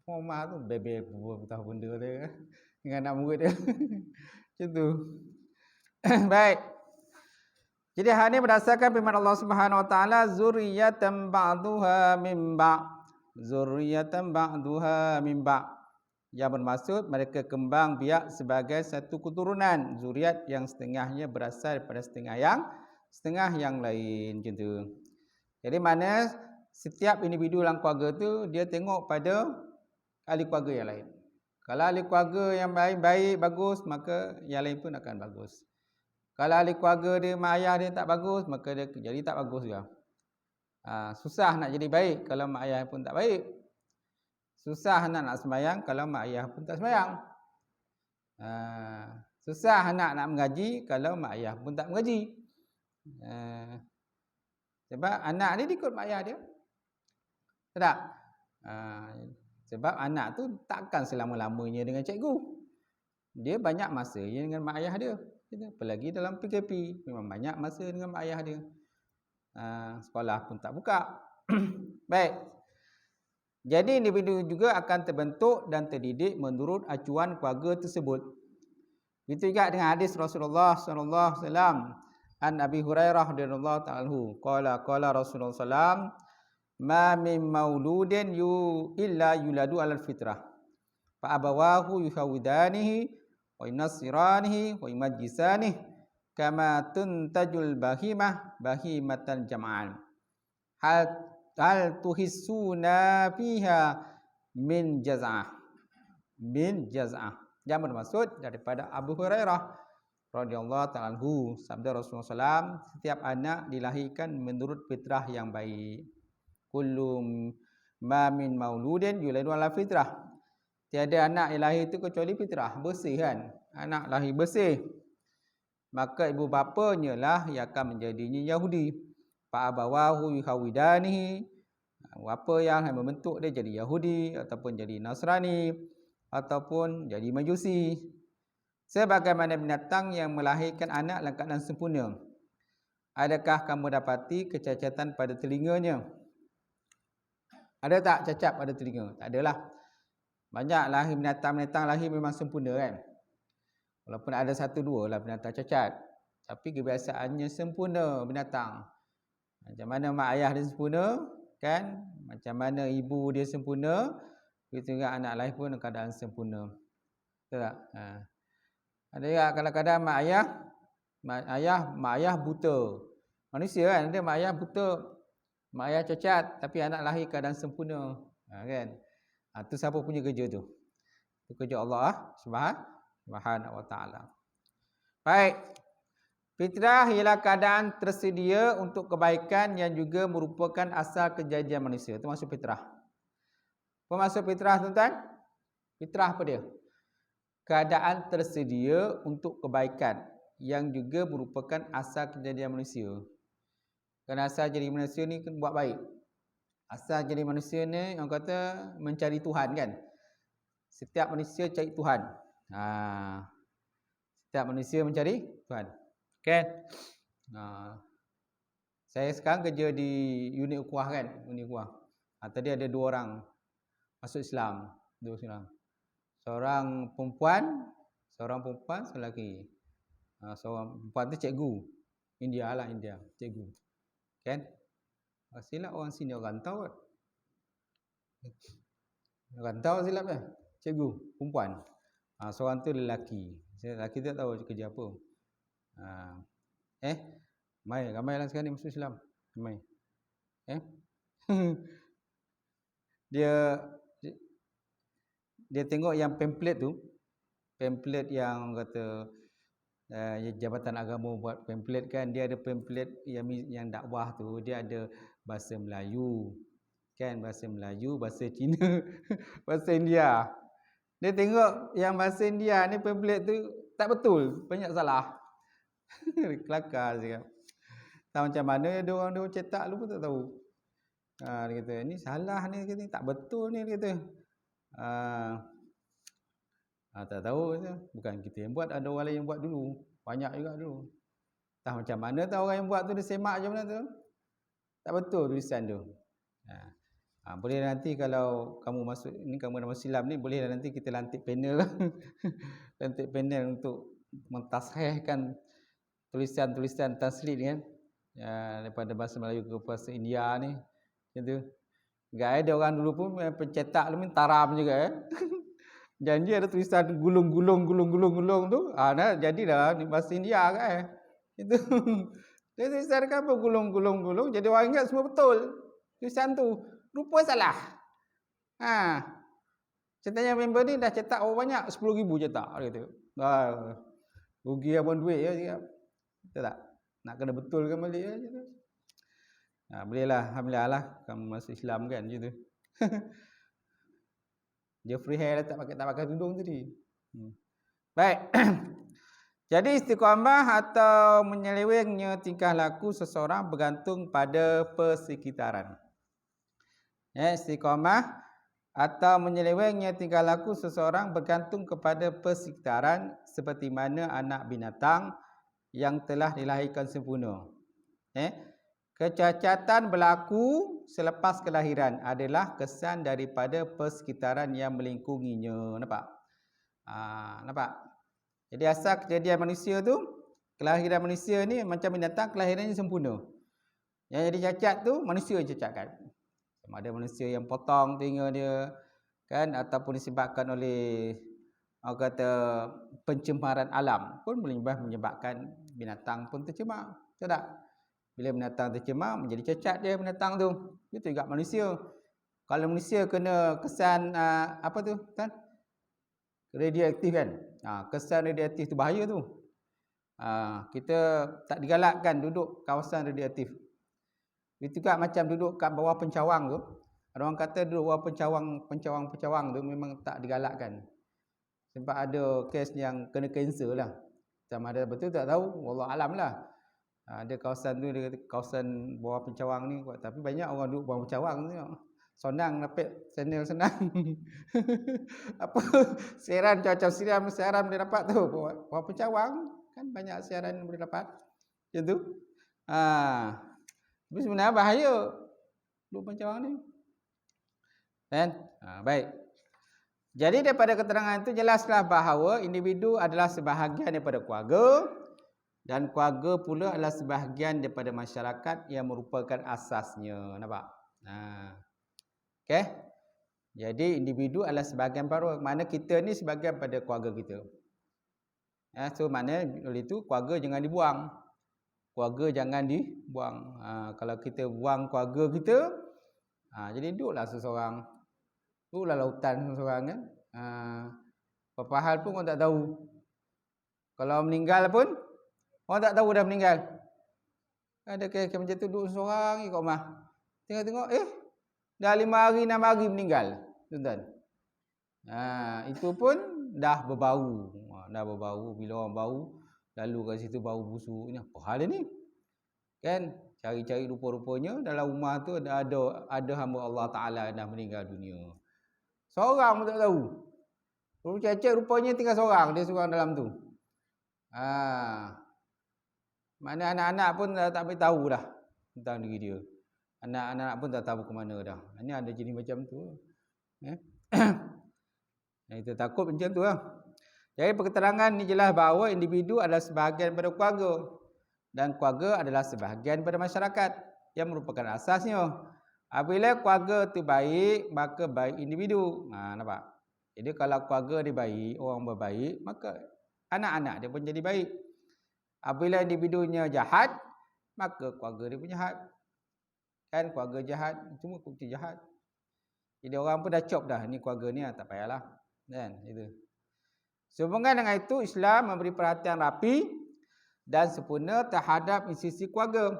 rumah tu bebel tahu benda dia. Dengan anak murid dia. Macam tu. Baik. Jadi hal ini berdasarkan firman Allah Subhanahu Wa Taala, zurriyatan ba'duha min ba'. Zurriyatan ba'duha min ba'. Yang bermaksud mereka kembang biak sebagai satu keturunan, zuriat yang setengahnya berasal daripada setengah yang lain, macam tu. Jadi mana setiap individu dalam keluarga tu dia tengok pada ahli keluarga yang lain. Kalau ahli keluarga yang baik bagus, maka yang lain pun akan bagus. Kalau ahli keluarga dia, mak ayah dia tak bagus, maka dia jadi tak bagus juga. Susah nak jadi baik kalau mak ayah pun tak baik. Susah nak sembahyang kalau mak ayah pun tak sembahyang. Susah nak mengaji kalau mak ayah pun tak mengaji. Sebab anak dia ikut mak ayah dia. Tak? Sebab anak tu takkan selama-lamanya dengan cikgu. Dia banyak masa dengan mak ayah dia. Apalagi dalam PKP, memang banyak masa dengan mak ayah dia. Sekolah pun tak buka. Baik. Jadi individu juga akan terbentuk dan terdidik menurut acuan keluarga tersebut. Begitu juga dengan hadis Rasulullah sallallahu alaihi wasallam an Abi Hurairah radhiyallahu ta'ala anhu, qala Rasulullah sallam, ma min mauludin illa yuladu 'alal fitrah. Fa abawahu yuhawidanihi wa yunasiranihi wa yumajjisanihi kama tuntajul bahimatan jam'an. Hal tuhissuna fiha min jaz'ah. Yang bermaksud daripada Abu Hurairah radhiyallahu ta'ala anhu, sabda Rasulullah SAW, setiap anak dilahirkan menurut fitrah yang baik. Kullu ma min mauludin yuladu ala fitrah. Tiada anak yang lahir itu kecuali fitrah, bersih kan? Anak lahir bersih. Maka ibu bapanya lah yang akan menjadinya Yahudi. Fa abawahu yuhawidanihi. Apa yang membentuk dia jadi Yahudi ataupun jadi Nasrani ataupun jadi Majusi. Sebagaimana binatang yang melahirkan anak dalam keadaan sempurna. Adakah kamu dapati kecacatan pada telinganya? Ada tak cacat pada telinga? Tak adalah. Banyak lahir binatang-binatang lahir memang sempurna kan. Walaupun ada satu dua lah binatang cacat. Tapi kebiasaannya sempurna binatang. Macam mana mak ayah dia sempurna, kan? Macam mana ibu dia sempurna, begitu juga anak lahir pun keadaan sempurna. Betul tak? Ada juga kadang-kadang mak ayah buta. Manusia kan, ada mak ayah buta, mak ayah cacat, tapi anak lahir keadaan sempurna. Kan? Itu siapa punya kerja tu? Itu kerja Allah Subhanahu wa ta'ala. Baik. Fitrah ialah keadaan tersedia untuk kebaikan yang juga merupakan asal kejadian manusia. Itu maksud fitrah. Apa maksud fitrah tuan-tuan? Fitrah apa dia? Keadaan tersedia untuk kebaikan yang juga merupakan asal kejadian manusia. Kerana asal jadi manusia ni buat baik. Asal jadi manusia ni orang kata mencari Tuhan kan. Setiap manusia cari Tuhan. Setiap manusia mencari Tuhan. Kan? Saya sekarang kerja di unit ukhuwah kan, unit ukhuwah. Tadi ada 2 orang masuk Islam, 2 Islam. Seorang perempuan, seorang lelaki. Seorang perempuan tu cikgu. India, cikgu. Kan? Silap orang sini orang rantau kan. Rantau silap kan? Cikgu, perempuan. Seorang tu lelaki. Lelaki tu tak tahu kerja apa. Ramai lah sekarang ni masuk Islam. Ramai. Dia tengok yang pamphlet tu, pamphlet yang kata Jabatan Agama buat pamphlet kan, dia ada pamphlet yang dakwah tu, dia ada bahasa Melayu kan, bahasa Melayu, bahasa Cina, bahasa India. Dia tengok yang bahasa India ni pamphlet tu tak betul, banyak salah. Kelakar cakap. Tahu macam mana dia orang cetak lu pun tak tahu. Dia kata ni salah ni, kata tak betul ni, dia kata. Tak tahu, bukan kita yang buat, ada orang lain yang buat dulu, banyak juga dulu. Tahu macam mana tahu orang yang buat tu dia semak je mana tu, tak betul tulisan tu. Boleh nanti kalau kamu masuk ni, kamu nama silam ni, boleh nanti kita lantik panel lantik panel untuk mentashehkan tulisan-tulisan taslit ni kan, daripada bahasa Melayu ke bahasa India ni macam tu. Enggak ada orang dulu pun pencetak lu taram juga janji ada tulisan gulung tu, nah jadilah ni bahasa India kan. Itu. Dia tulisan kan apa gulung, jadi orang ingat semua betul tulisan tu. Rupa salah. Cetaknya member ni dah cetak berapa banyak? 10,000 cetak dia kata. Rugi abang duit ya cakap. Betul tak? Nak kena betulkan balik ya gitu. Bolehlah, alhamdulillah lah kamu masuk Islam kan macam tu. Dia free hair tak pakai tudung tadi. Baik. Jadi istiqamah atau menyelewengnya tingkah laku seseorang bergantung pada persekitaran. Istiqamah atau menyelewengnya tingkah laku seseorang bergantung kepada persekitaran, seperti mana anak binatang yang telah dilahirkan sempurna. Kecacatan berlaku selepas kelahiran adalah kesan daripada persekitaran yang melingkunginya. Nampak? Nampak? Jadi asal kejadian manusia tu, kelahiran manusia ni macam binatang, kelahirannya sempurna. Yang jadi cacat tu manusia yang cacatkan. Sama ada manusia yang potong telinga dia kan, ataupun disebabkan oleh orang kata pencemaran alam pun boleh menyebabkan binatang pun tercemar. Betul tak? Bila binatang tercemar menjadi cacat dia binatang tu. Itu juga manusia. Kalau manusia kena kesan apa tu kan? Radioaktif kan? Kesan radioaktif tu bahaya tu. Kita tak digalakkan duduk kawasan radioaktif. Itu juga macam duduk kat bawah pencawang tu. Ada orang kata duduk bawah pencawang tu memang tak digalakkan. Sebab ada kes yang kena kanser lah. Sama ada betul tak tahu, wallah alam lah. Ada kawasan tu, dia kata kawasan bawah pencawang ni, tapi banyak orang duduk bawah pencawang tu. Sonang dapat channel senang. Apa siaran macam siaran boleh dapat tu bawah pencawang kan, banyak siaran boleh dapat. Macam tu. Tapi sebenarnya bahaya duduk pencawang ni. Kan? Baik. Jadi daripada keterangan itu jelaslah bahawa individu adalah sebahagian daripada keluarga, dan keluarga pula adalah sebahagian daripada masyarakat yang merupakan asasnya. Nampak? Okey. Jadi individu adalah sebahagian baru, mana kita ni sebahagian pada keluarga kita. So mana oleh itu keluarga jangan dibuang. Keluarga jangan dibuang. Kalau kita buang keluarga kita, jadi duduklah seseorang. Duduklah lautan seseorang kan. Apa hal pun orang tak tahu. Kalau meninggal pun orang tak tahu dah meninggal. Ada kes macam tu, duduk seorang kat rumah. Tengok-tengok, dah 5 hari 6 hari meninggal. Tuan-tuan. Itu pun dah berbau. Dah berbau. Bila orang bau, lalu kat situ bau busuk. Apa hal ni? Kan? Cari-cari rupa-rupanya dalam rumah tu ada hamba Allah Ta'ala dah meninggal dunia. Seorang pun tak tahu. Cecek rupanya tinggal seorang. Dia seorang dalam tu. Mana anak-anak pun tak tahu dah tentang diri dia. Anak-anak pun tak tahu ke mana dah. Ini ada jenis macam tu. Kita takut macam tu lah. Jadi keterangan ni jelas bahawa individu adalah sebahagian daripada keluarga, dan keluarga adalah sebahagian daripada masyarakat yang merupakan asasnya. Apabila keluarga tu baik, maka baik individu. Nampak? Jadi kalau keluarga dia baik, orang berbaik, maka anak-anak dia pun jadi baik. Apabila individunya jahat, maka keluarga dia pun jahat. Kan keluarga jahat, semua bukti jahat. Jadi orang pun dah cop dah, ni keluarga ni tak payahlah. Kan? Itu. Sehubungan dengan itu, Islam memberi perhatian rapi dan sempurna terhadap institusi keluarga.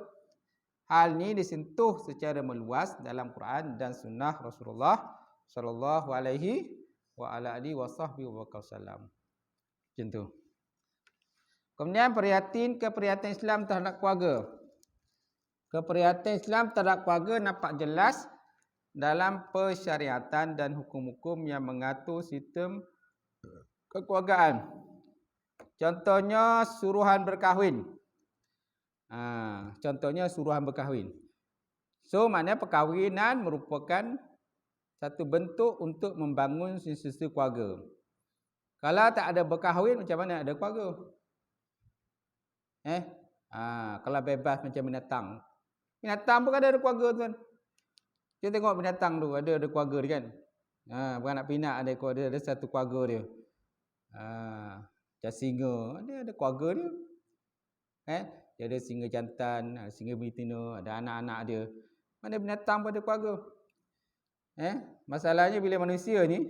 Hal ini disentuh secara meluas dalam Quran dan sunnah Rasulullah sallallahu alaihi wa ala alihi wasallam. Macam tu. Kemudian keperhatian Islam terhadap keluarga. Keperhatian Islam terhadap keluarga nampak jelas dalam persyariatan dan hukum-hukum yang mengatur sistem kekeluargaan. Contohnya suruhan berkahwin. So, maknanya perkahwinan merupakan satu bentuk untuk membangun institusi keluarga. Kalau tak ada berkahwin, macam mana ada keluarga? Kalau bebas macam binatang. Binatang pun ada keluarga tuan. Kita tengok binatang tu ada keluarga dia kan. Bukan nak pinak ada satu keluarga dia. Macam singa, ada keluarga dia. Dia ada singa jantan, singa betina, ada anak-anak dia. Mana binatang pun ada keluarga. Masalahnya bila manusia ni,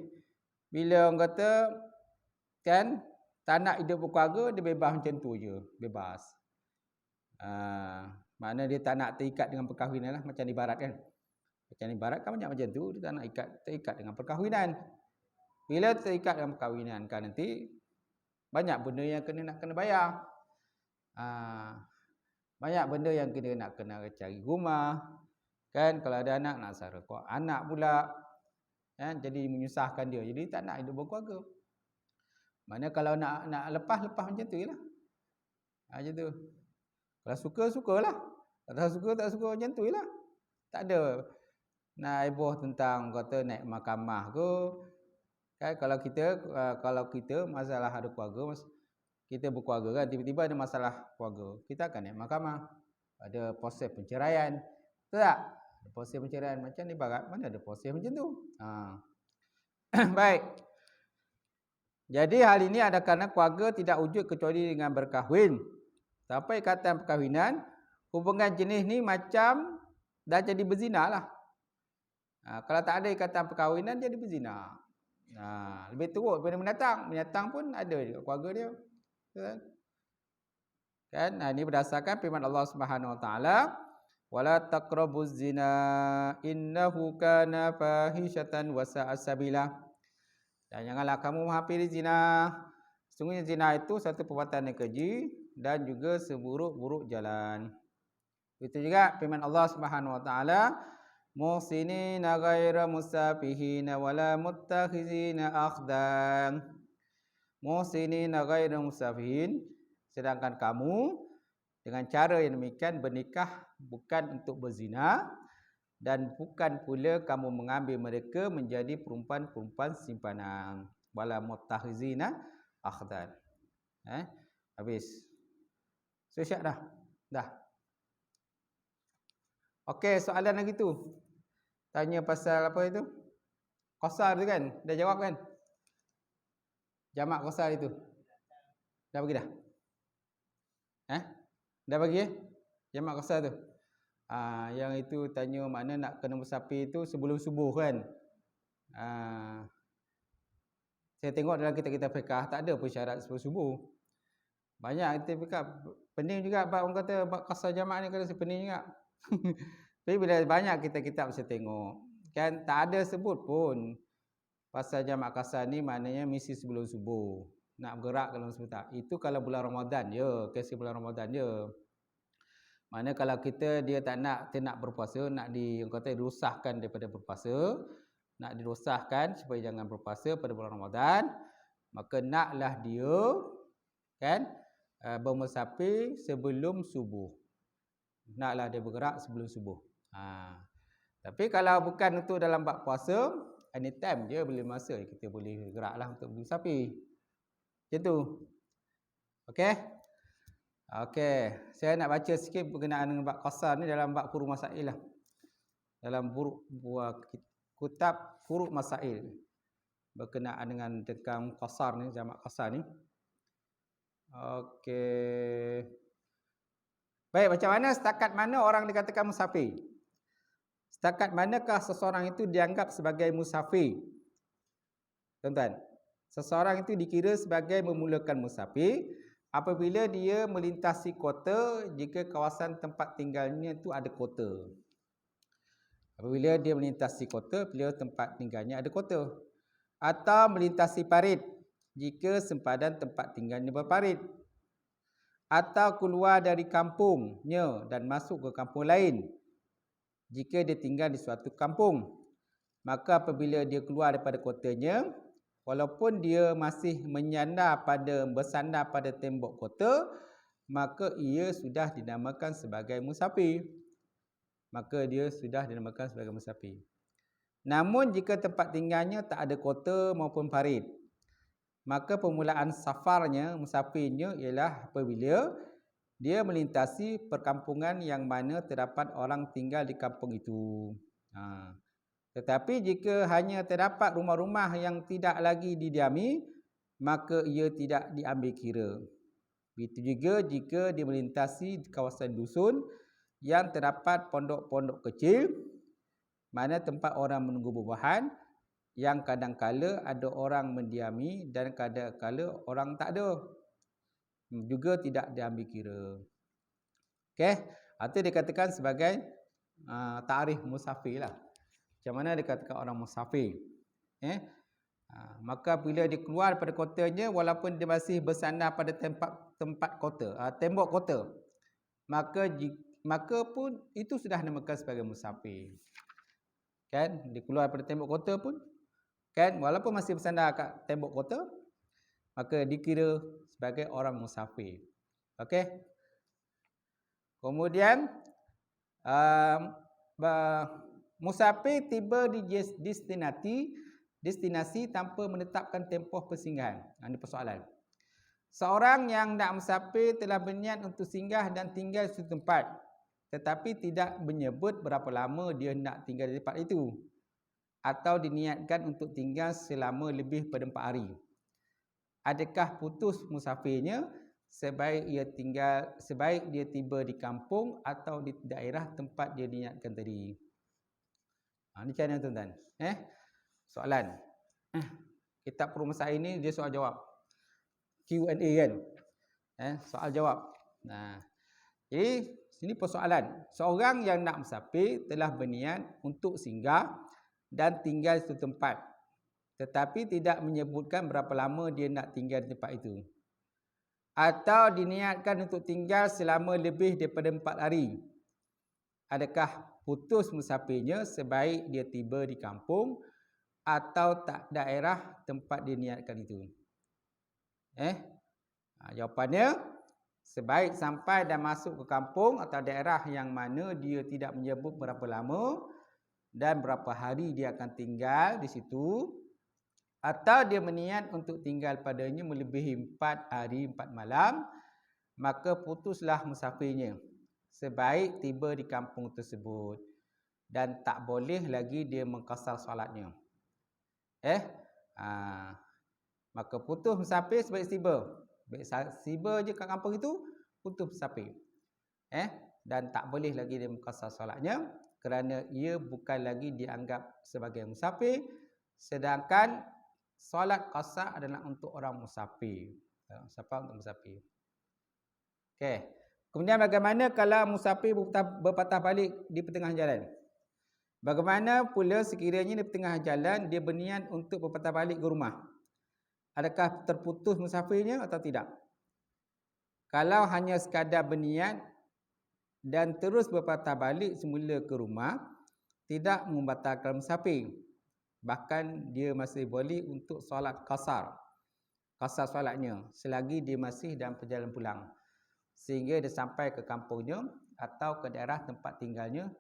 bila orang kata kan tak nak hidup berkeluarga, dia bebas macam tu je, bebas. Makna dia tak nak terikat dengan perkahwinan lah, macam di barat kan. Macam di barat kan banyak macam tu, dia tak nak terikat dengan perkahwinan. Bila terikat dengan perkahwinan kan nanti banyak benda yang kena bayar. Banyak benda yang kena cari rumah. Kan kalau ada anak nak sara anak pula. Kan jadi menyusahkan dia. Jadi tak nak hidup berkeluarga. Mana kalau nak lepas macam tu jelah. Macam tu. Kalau suka-sukalah. Kalau suka tak suka macam tu jelah. Tak ada nak heboh tentang kata naik mahkamah ke. Kan kalau kita masalah ada keluarga, kita berkeluarga kan, tiba-tiba ada masalah keluarga, kita akan naik mahkamah. Ada proses penceraian. Betul tak? Ada proses penceraian macam ni barat, mana ada proses macam tu. Baik. Jadi hal ini ada kerana keluarga tidak wujud kecuali dengan berkahwin. Sampai ikatan perkahwinan, hubungan jenis ni macam dah jadi berzina lah. Kalau tak ada ikatan perkahwinan, jadi berzina. Lebih teruk daripada binatang. Binatang pun ada juga keluarga dia. Kan? Ini berdasarkan firman Allah Subhanahu Wa Taala, wala taqrabuz zina innahu kana fahishatan wa sa'a sabila. Dan janganlah kamu menghampiri zina. Sesungguhnya zina itu satu perbuatan yang keji dan juga seburuk-buruk jalan. Itu juga firman Allah Subhanahu Wa Taala, muhsinina ghaira musafihina wala muttakhizina akhdan. Muhsinina ghaira musafihin, sedangkan kamu dengan cara yang demikian bernikah bukan untuk berzina dan bukan pula kamu mengambil mereka menjadi perempuan-perempuan simpanan. Wala muttakhizina akhdan. Habis. So syak dah. Okey, soalan lagi tu. Tanya pasal apa itu? Qasar tu kan? Dah jawab kan? Jamak qasar itu. Dah bagi dah? Dah bagi jamak qasar tu? Yang itu tanya makna nak kena musafir tu sebelum subuh kan? Saya tengok dalam kitab-kitab fiqh tak ada pun syarat sebelum subuh. Banyak kitab fiqh pening juga bab orang kata bab qasar jamak ni kena pening juga. Tapi bila banyak kitab-kitab saya tengok kan tak ada sebut pun pasal jamak qasar ni maknanya mesti sebelum subuh. Nak bergerak kalau sebut tak. Itu kalau bulan Ramadan je, kes bulan Ramadan je. Mana kalau dia tak nak berpuasa, nak orang kata dirusahkan daripada berpuasa, nak dirusahkan supaya jangan berpuasa pada bulan Ramadan, maka naklah dia kan bermusafir sebelum subuh. Naklah dia bergerak sebelum subuh. Tapi kalau bukan untuk dalam bab puasa, anytime dia boleh masa kita boleh geraklah untuk bermusafir. Macam tu. Okey. Saya nak baca sikit berkenaan dengan bab qasar ni dalam bab furu masail lah. Dalam kitab furu masail berkenaan dengan tentang qasar ni, jamak qasar ni. Okey. Baik, macam mana setakat mana orang dikatakan musafir? Setakat manakah seseorang itu dianggap sebagai musafir? Tuan-tuan. Seseorang itu dikira sebagai memulakan musafir apabila dia melintasi kota jika kawasan tempat tinggalnya itu ada kota. Apabila dia melintasi kota, bila tempat tinggalnya ada kota. Atau melintasi parit jika sempadan tempat tinggalnya berparit. Atau keluar dari kampungnya dan masuk ke kampung lain jika dia tinggal di suatu kampung. Maka apabila dia keluar daripada kotanya, walaupun dia masih bersandar pada tembok kota, maka ia sudah dinamakan sebagai musafir. Namun jika tempat tinggalnya tak ada kota maupun parit, maka permulaan safarnya, musafirnya ialah apabila dia melintasi perkampungan yang mana terdapat orang tinggal di kampung itu. Tetapi jika hanya terdapat rumah-rumah yang tidak lagi didiami, maka ia tidak diambil kira. Begitu juga jika dia melintasi kawasan dusun yang terdapat pondok-pondok kecil, mana tempat orang menunggu buah-buahan, yang kadang-kala ada orang mendiami dan kadang-kala orang tak ada, juga tidak diambil kira. Okey, itu dikatakan sebagai takrif musafir lah. Macam mana dikatakan orang musafir? Maka bila dia keluar daripada kotanya, walaupun dia masih bersandar pada tempat kota, tembok kota, maka pun itu sudah dinamakan sebagai musafir. Kan, dia keluar daripada tembok kota pun, kan, walaupun masih bersandar kat tembok kota, maka dikira sebagai orang musafir. Okey. Kemudian musafir tiba di destinasi tanpa menetapkan tempoh persinggahan. Ini persoalan. Seorang yang nak musafir telah berniat untuk singgah dan tinggal di suatu tempat, tetapi tidak menyebut berapa lama dia nak tinggal di tempat itu, atau diniatkan untuk tinggal selama lebih pada 4 hari. Adakah putus musafirnya sebaik dia tiba di kampung atau di daerah tempat dia niatkan tadi? Ini macam mana tuan-tuan? Soalan. Kitab perumahan ini dia soal jawab. Q&A kan? Soal jawab. Jadi sini persoalan. Seorang yang nak musafir telah berniat untuk singgah dan tinggal di suatu tempat, tetapi tidak menyebutkan berapa lama dia nak tinggal di tempat itu, atau diniatkan untuk tinggal selama lebih daripada 4 hari. Adakah putus musafirnya sebaik dia tiba di kampung atau tak daerah tempat diniatkan itu? Jawapannya, sebaik sampai dan masuk ke kampung atau daerah yang mana dia tidak menyebut berapa lama dan berapa hari dia akan tinggal di situ, atau dia berniat untuk tinggal padanya melebihi 4 hari 4 malam, maka putuslah musafirnya sebaik tiba di kampung tersebut dan tak boleh lagi dia mengqasar solatnya. Maka putus musafir sebaik tiba. Baik tiba je kat kampung itu, putus musafir. Dan tak boleh lagi dia mengqasar solatnya kerana ia bukan lagi dianggap sebagai musafir, sedangkan solat qasar adalah untuk orang musafir. Untuk musafir. Okey. Kemudian bagaimana kalau musafir berpatah balik di pertengahan jalan? Bagaimana pula sekiranya di pertengahan jalan dia berniat untuk berpatah balik ke rumah? Adakah terputus musafirnya atau tidak? Kalau hanya sekadar berniat dan terus berpatah balik semula ke rumah, tidak membatalkan musafir. Bahkan dia masih boleh untuk solat qasar solatnya selagi dia masih dalam perjalanan pulang, sehingga dia sampai ke kampungnya atau ke daerah tempat tinggalnya,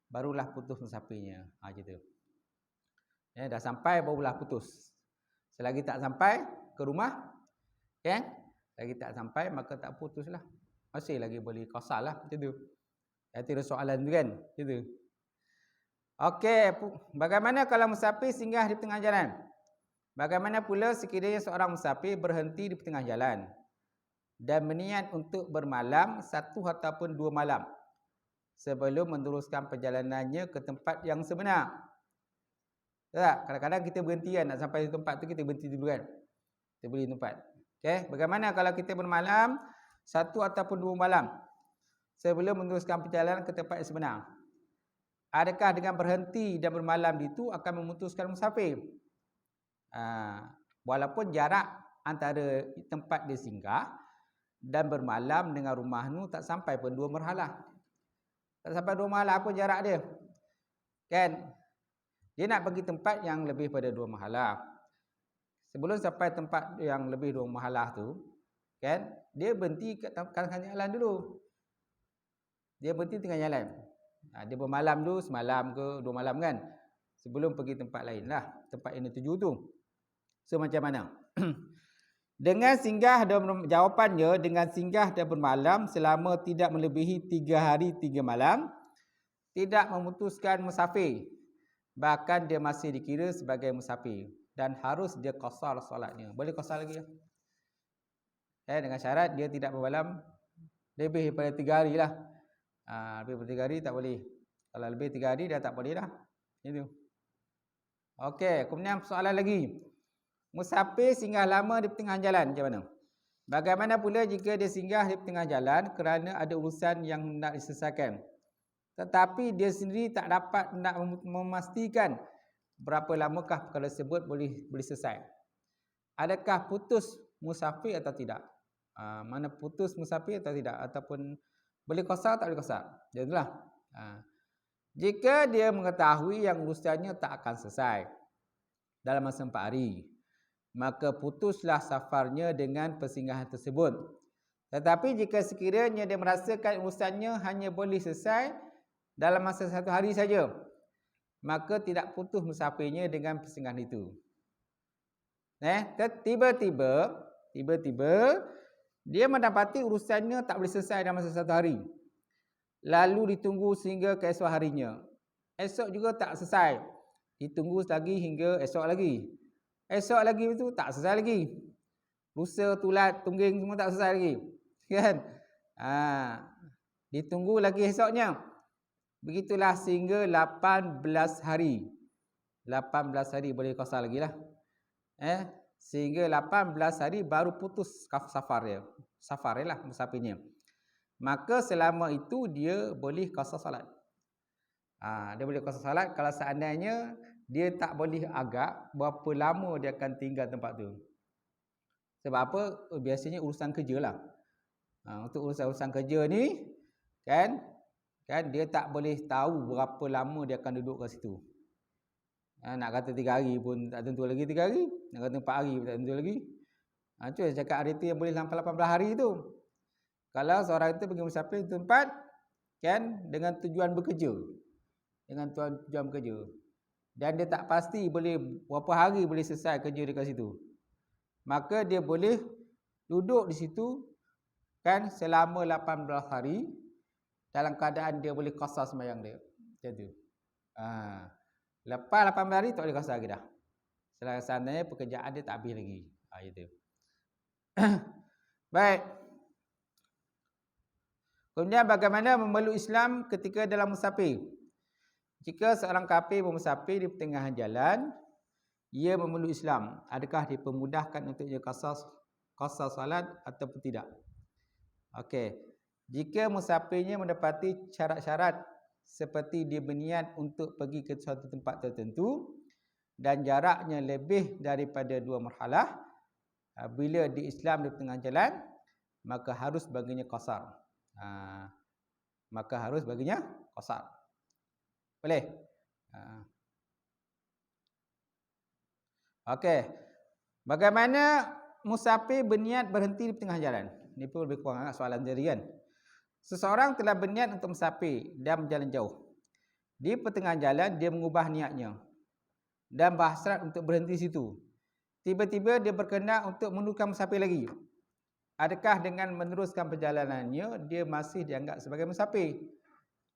barulah putus musafirnya. Gitu. Dah sampai barulah putus. Selagi tak sampai ke rumah, selagi tak sampai maka tak putuslah. Masih lagi boleh qasar lah, macam tu. Itu ada soalan tu kan, macam tu. Okey, bagaimana kalau musafir singgah di tengah jalan? Bagaimana pula sekiranya seorang musafir berhenti di tengah jalan dan berniat untuk bermalam 1 ataupun 2 malam sebelum meneruskan perjalanannya ke tempat yang sebenar? Tak? Kadang-kadang kita berhenti kan, nak sampai di tempat tu kita berhenti dulu kan. Kita beli tempat. Okey, bagaimana kalau kita bermalam 1 ataupun 2 malam sebelum meneruskan perjalanan ke tempat yang sebenar? Adakah dengan berhenti dan bermalam itu akan memutuskan musafir? Walaupun jarak antara tempat dia singgah dan bermalam dengan rumah tu tak sampai pun 2 marhalah. Tak sampai 2 marhalah apa jarak dia. Kan? Dia nak pergi tempat yang lebih pada 2 marhalah. Sebelum sampai tempat yang lebih 2 marhalah tu, kan? Dia berhenti kat tengah jalan dulu. Dia berhenti tengah jalan. Dia bermalam dulu semalam ke 2 malam kan. Sebelum pergi tempat lain lah. Tempat yang dituju tu. So macam mana? Dengan singgah dan jawapannya dengan singgah dan bermalam selama tidak melebihi 3 hari 3 malam. Tidak memutuskan musafir. Bahkan dia masih dikira sebagai musafir. Dan harus dia qasar solatnya. Boleh qasar lagi ya? Dengan syarat dia tidak bermalam lebih daripada 3 hari lah. Lebih daripada 3 hari tak boleh. Kalau lebih 3 hari dah tak boleh dah. Itu. Okey, kemudian soalan lagi. Musafir singgah lama di tengah jalan macam mana? Bagaimana pula jika dia singgah di tengah jalan kerana ada urusan yang nak diselesaikan? Tetapi dia sendiri tak dapat nak memastikan berapa lamakah perkara tersebut boleh selesai. Adakah putus musafir atau tidak? Mana putus musafir atau tidak? Ataupun boleh qasar tak boleh qasar? Jadilah. Jika dia mengetahui yang urusannya tak akan selesai dalam masa 4 hari, maka putuslah safarnya dengan persinggahan tersebut. Tetapi jika sekiranya dia merasakan urusannya hanya boleh selesai dalam masa 1 hari saja, maka tidak putus musafirnya dengan persinggahan itu. Tiba-tiba dia mendapati urusannya tak boleh selesai dalam masa 1 hari. Lalu ditunggu sehingga keesok harinya. Esok juga tak selesai. Ditunggu lagi hingga esok lagi. Esok lagi itu tak selesai lagi. Lusa, tulat, tungging semua tak selesai lagi. Kan? Ditunggu lagi esoknya. Begitulah sehingga 18 hari. 18 hari boleh qasar lagi lah. Sehingga 18 hari baru putus safar dia. Safar dia lah musafirnya. Maka selama itu dia boleh qasar salat. Dia boleh qasar salat kalau seandainya dia tak boleh agak berapa lama dia akan tinggal tempat tu. Sebab apa? Biasanya urusan kerja lah. Untuk urusan kerja ni, kan dia tak boleh tahu berapa lama dia akan duduk kat situ. Nak kata 3 hari pun tak tentu lagi 3 hari. Nak kata 4 hari pun tak tentu lagi. Itu saya cakap hari tu yang boleh sampai 18 hari tu. Kalau seorang itu pergi musafir ke tempat, kan, dengan tujuan bekerja. Dengan tujuan bekerja. Dan dia tak pasti boleh berapa hari boleh selesai kerja dekat situ. Maka dia boleh duduk di situ, kan, selama 18 hari dalam keadaan dia boleh qasar sembahyang dia. Macam tu. Lepas 18 hari tak boleh qasar lagi dah. Seandainya pekerjaan dia tak habis lagi. Itu. Baik. Kemudian bagaimana memeluk Islam ketika dalam musafir? Jika seorang kafir bermusafir di pertengahan jalan, ia memeluk Islam. Adakah dipermudahkan untuknya qasar salat ataupun tidak? Okey. Jika musafirnya mendapati syarat-syarat seperti dia berniat untuk pergi ke suatu tempat tertentu dan jaraknya lebih daripada 2 marhalah, bila di Islam di tengah jalan, maka harus baginya qasar. Maka harus baginya qasar. Boleh? Okey. Bagaimana musafir berniat berhenti di tengah jalan? Ini pun lebih kurang soalan tadi kan. Seseorang telah berniat untuk musafir dan berjalan jauh. Di pertengahan jalan dia mengubah niatnya dan berhasrat untuk berhenti situ. Tiba-tiba dia berkenan untuk menukar musafir lagi. Adakah dengan meneruskan perjalanannya dia masih dianggap sebagai musafir?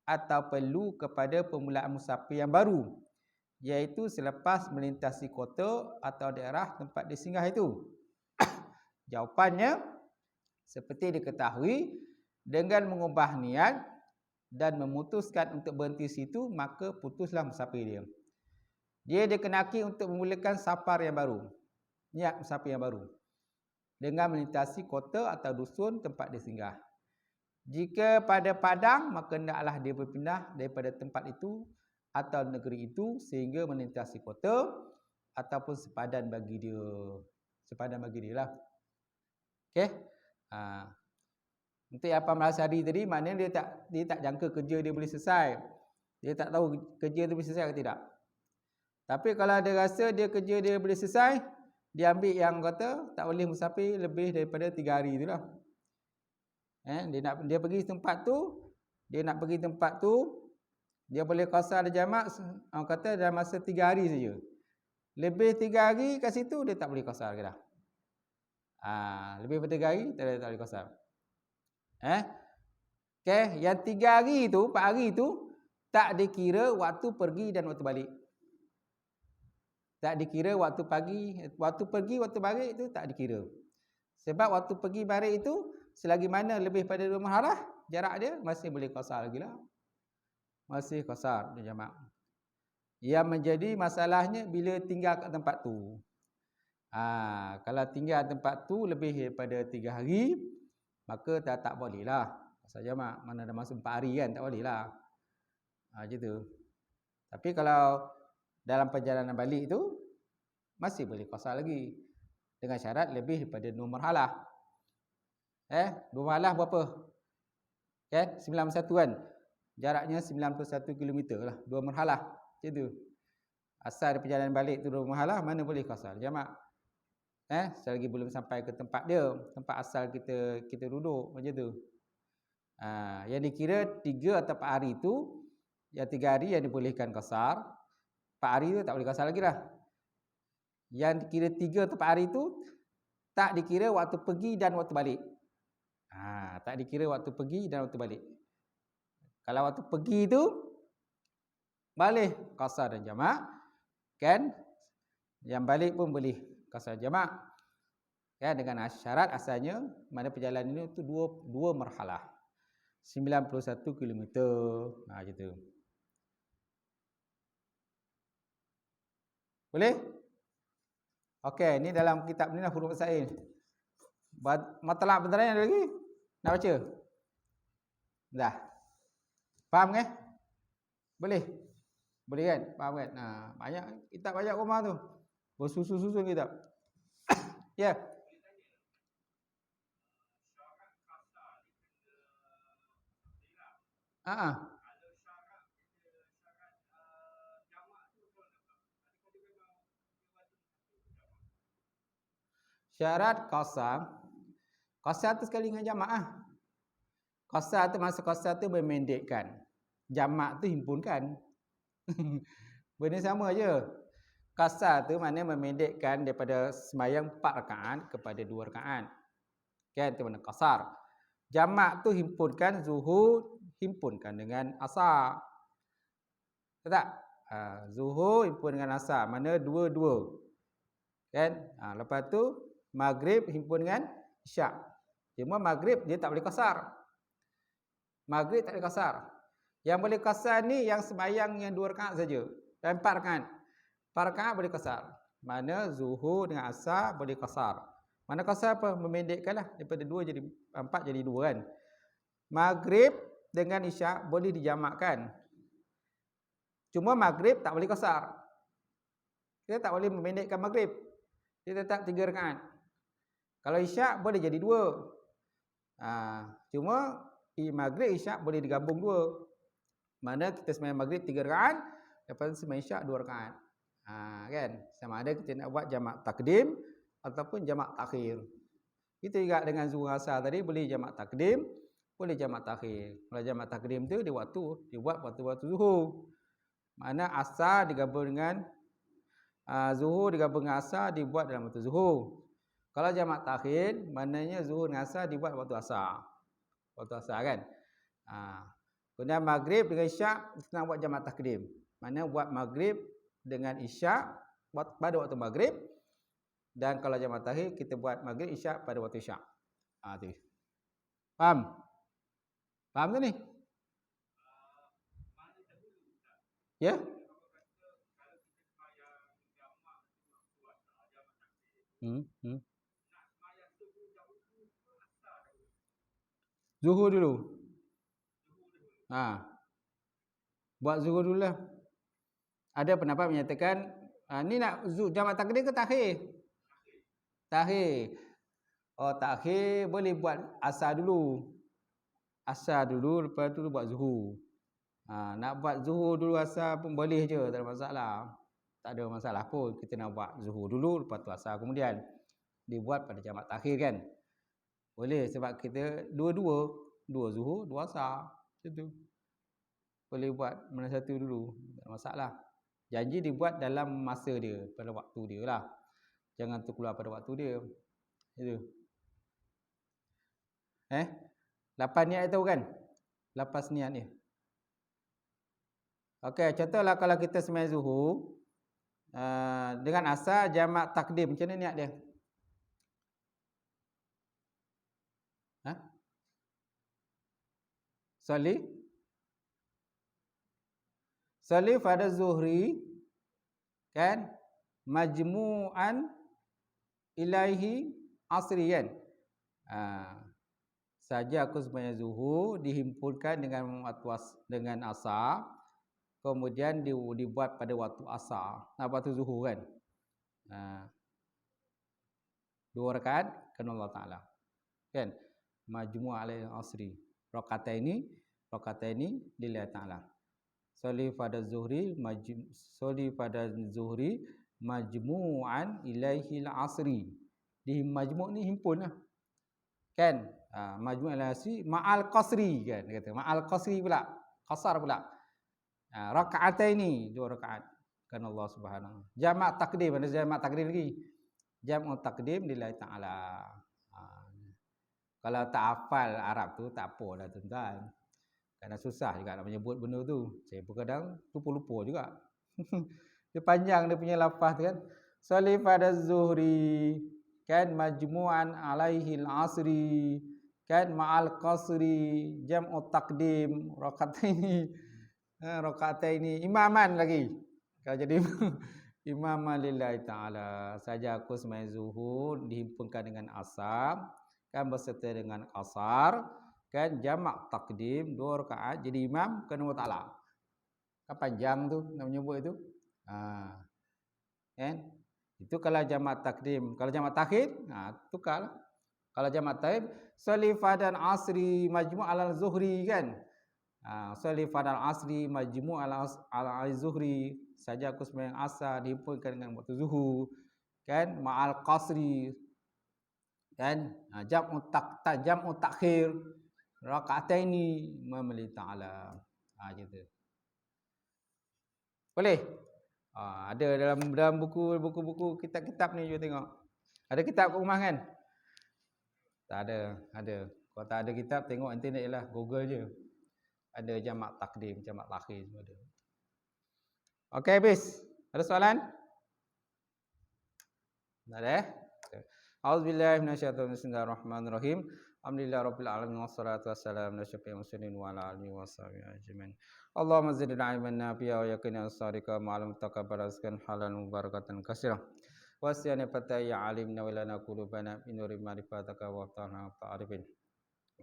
Atau perlu kepada permulaan musafir yang baru, iaitu selepas melintasi kota atau daerah tempat dia singgah itu? Jawapannya, seperti diketahui, dengan mengubah niat dan memutuskan untuk berhenti situ, maka putuslah musafir dia. Dia dikenaki untuk memulakan safar yang baru. Niat musafir yang baru. dengan melintasi kota atau dusun tempat dia singgah. Jika pada padang, maka hendaklah dia berpindah daripada tempat itu atau negeri itu sehingga melintasi kota ataupun sepadan bagi dia. Sepadan bagi dia lah. Okey. Untuk 18 hari tadi maknanya dia tak jangka kerja dia boleh selesai. Dia tak tahu kerja dia boleh selesai ke tidak. Tapi kalau dia rasa dia kerja dia boleh selesai, dia ambil yang kata tak boleh musafir lebih daripada 3 hari itulah. Dia pergi tempat tu, dia nak pergi tempat tu, dia boleh qasar jamak kata dalam masa 3 hari saja. Lebih 3 hari kat situ dia tak boleh qasar ke dah. Lebih daripada 3 hari tak boleh qasar. Okey, yang 3 hari tu, 4 hari tu tak dikira waktu pergi dan waktu balik. Tak dikira waktu pagi, waktu pergi, waktu balik itu tak dikira. Sebab waktu pergi balik itu selagi mana lebih pada 2 marhalah jarak dia masih boleh qasar lagi lah. Masih qasar dia jamak. Yang menjadi masalahnya bila tinggal kat tempat tu. Kalau tinggal tempat tu lebih daripada 3 hari, maka tak boleh lah qasar jamak. Mana ada masa 4 hari kan, tak boleh lah. Macam tu. Tapi kalau dalam perjalanan balik tu masih boleh qasar lagi. Dengan syarat lebih daripada 2 marhalah. 2 marhalah berapa? 91 kan? Jaraknya 91 km lah. 2 marhalah. Macam tu. Asal perjalanan balik tu 2 marhalah, mana boleh qasar jamak. Selagi belum sampai ke tempat dia, tempat asal kita duduk macam tu. Yang dikira 3 atau 4 hari tu, yang 3 hari yang dibolehkan qasar, 4 hari tu tak boleh qasar lagi lah. Yang dikira 3 atau 4 hari tu tak dikira waktu pergi dan waktu balik. Tak dikira waktu pergi dan waktu balik. Kalau waktu pergi tu boleh qasar dan jamak, kan? Yang balik pun boleh qasar jamak. Kan, dengan syarat asalnya mana perjalanan ini tu 2 marhalah. 91 km. Macam tu. Boleh? Okey, ni dalam kitab ni lah huruf masail. Matlab bentar ada lagi? Nak baca? Dah. Faham kan? Boleh? Boleh kan? Faham kan? Banyak kitab banyak rumah tu. Bersusun-susun kitab. Ya. Yeah. Syarat qasar. Qasar tu sekali dengan jamak . Qasar tu maksud qasar tu memendekkan. Jamak tu himpunkan. Benda sama je. Qasar tu maknanya memendekkan daripada sembahyang 4 rakaat kepada 2 rakaat. Kan, tu mana qasar. Jamak tu himpunkan zuhur, himpunkan dengan asar. Tahu tak? Zuhur himpun dengan asar. Mana 2-2. Kan? Lepas tu maghrib himpun dengan isyak. Cuma maghrib dia tak boleh qasar. Maghrib tak boleh qasar. Yang boleh qasar ni yang sembahyang yang 2 rakaat saja. Dan 4 rakaat. 4 rakaat boleh qasar. Mana zuhur dengan asar boleh qasar. Mana qasar apa? Memendekkanlah daripada 2 jadi 4 jadi 2 kan. Maghrib dengan isyak boleh dijamakkan. Cuma maghrib tak boleh qasar. Kita tak boleh memendekkan maghrib. Dia tetap 3 rakaat. Kalau isyak boleh jadi 2. Cuma maghrib isyak boleh digabung 2. Mana kita sembahyang maghrib 3 rakaat, lepas tu sembahyang isyak 2 rakaat. Kan? Sama ada kita nak buat jamak takdim ataupun jamak takhir. Itu juga dengan zuhur asar tadi, boleh jamak takdim, boleh jamak takhir. Kalau jamak takdim tu dia buat waktu-waktu zuhur. Mana asar digabung dengan zuhur digabung dengan asar dibuat dalam waktu zuhur. Kalau jamak takhir, maknanya zuhur dengan asar dibuat waktu asar. Waktu asar kan? Kemudian maghrib dengan isyak kita nak buat jamak takdim. Mana buat maghrib dengan isyak pada waktu maghrib. Dan kalau jamak takhir kita buat maghrib isyak pada waktu isyak. Tu. Faham? Faham tu ni? Ya? Zuhur dulu. Buat zuhur dulu lah. Ada pendapat menyatakan ni nak jamak takdim ke takhir? Takhir. Oh, takhir boleh buat asar dulu. Asar dulu, lepas tu buat zuhur. Nak buat zuhur dulu asar pun boleh je, tak ada masalah. Tak ada masalah pun. Kita nak buat zuhur dulu, lepas tu asar kemudian. Dibuat pada jamak takhir kan. Boleh sebab kita dua-dua. Dua zuhur, dua asar. Macam tu. Boleh buat mana satu dulu. Tak ada masalah. Janji dibuat dalam masa dia. Pada waktu dia lah. Jangan terkeluar pada waktu dia. Itu. 8 niat itu kan? 8 niat ni. Okey, contohlah kalau kita sembahyang zuhur. Dengan asar jamak takdim. Macam mana niat dia? Salli pada zuhri kan majmu'an ilaihi asri kan. Saja aku sembahyang zuhur dihimpunkan dengan asar, kemudian dibuat pada waktu asar, waktu zuhur kan. 2 rakaat kan Allah Taala. Kan? Majmu'an ilaihi asri. Rakaataini lillahi ta'ala. Soli pada zuhri majmu'an ilaihi al-asri. Di majmu' ni himpun lah. Kan? Majmu' al-asri ma'al qasri kan dia kata. Ma'al qasri pula. Qasar pula. Raka'ataini 2 rakaat kan Allah Subhanahu. Jamak takdim, ada jamak takdim lagi. Jam'u takdim lillahi ta'ala. Kalau tak hafal Arab tu tak apalah tuan-tuan. Kadang susah juga nak menyebut benda tu. Saya pun kadang lupa-lupa juga. Dia panjang dia punya lafaz tu kan. Soli pada zuhri kan majmu'an alaihi al-asri kan ma'al qasri jam'u takdim rakaataini imaman lagi. Kalau jadi imaman lillahi ta'ala. Saja aku sembahyang zuhur dihimpunkan dengan asar kan berserta dengan asar kan jamak takdim 2 rakaat jadi imam kan Allah Taala. Kan panjang tu nak menyebut itu. Kan? Itu kalau jamak takdim. Kalau jamak takhir, tukarlah. Kalau jamak takhir, soli fadan asri majmu' alal zuhri kan. Soli fadan asri majmu' alal zuhri. Saja aku sembahyang asar dihimpunkan dengan waktu zuhur kan ma'al qasri kan jam'u takhir rakaataini lillahi ta'ala. Gitu. Boleh? Ada dalam buku-buku kitab-kitab ni you tengok. Ada kitab kat rumah kan? Tak ada. Kalau tak ada kitab tengok internet je lah, Google je. Ada jamak takdim, jamak takhir semua ada. Okey habis. Ada soalan? Tak ada Auzubillahi minasyaitonir rajim. Bismillahirrahmanirrahim. Alhamdulillahirabbil alamin wassalatu wassalamu ala asyrofil mursalin wa ala alihi washabihi ajmain. Allahumma zidna ilman nafi'a wa yaqina as-sadiqa ma'al mutaqabbal rizqan halalan mubarakatan katsira. Wasiyana fataya alimna wa lana qulubana min nuri ma'rifataka wa ta'ala ta'arifin.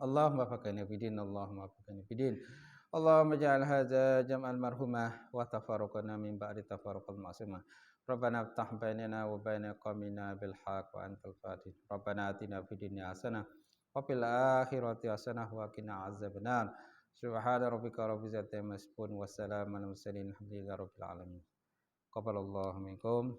Allahumma faqina bidin Allahumma faqina bidin. Allahumma ja'al hadza jam'al marhumah wa tafarraqana min ba'di tafarruqal ma'sumah. Rabbana aftah bainana wa baina qaumina bil haqq wa antal fatih. Rabbana atina fid dunya hasanah wa fil akhirati hasanah wa qina azabannar. Subhana rabbika rabbil izzati amma yasifun wa salamun alal mursalin alhamdulillahi rabbil alamin. Qabalallahu minkum.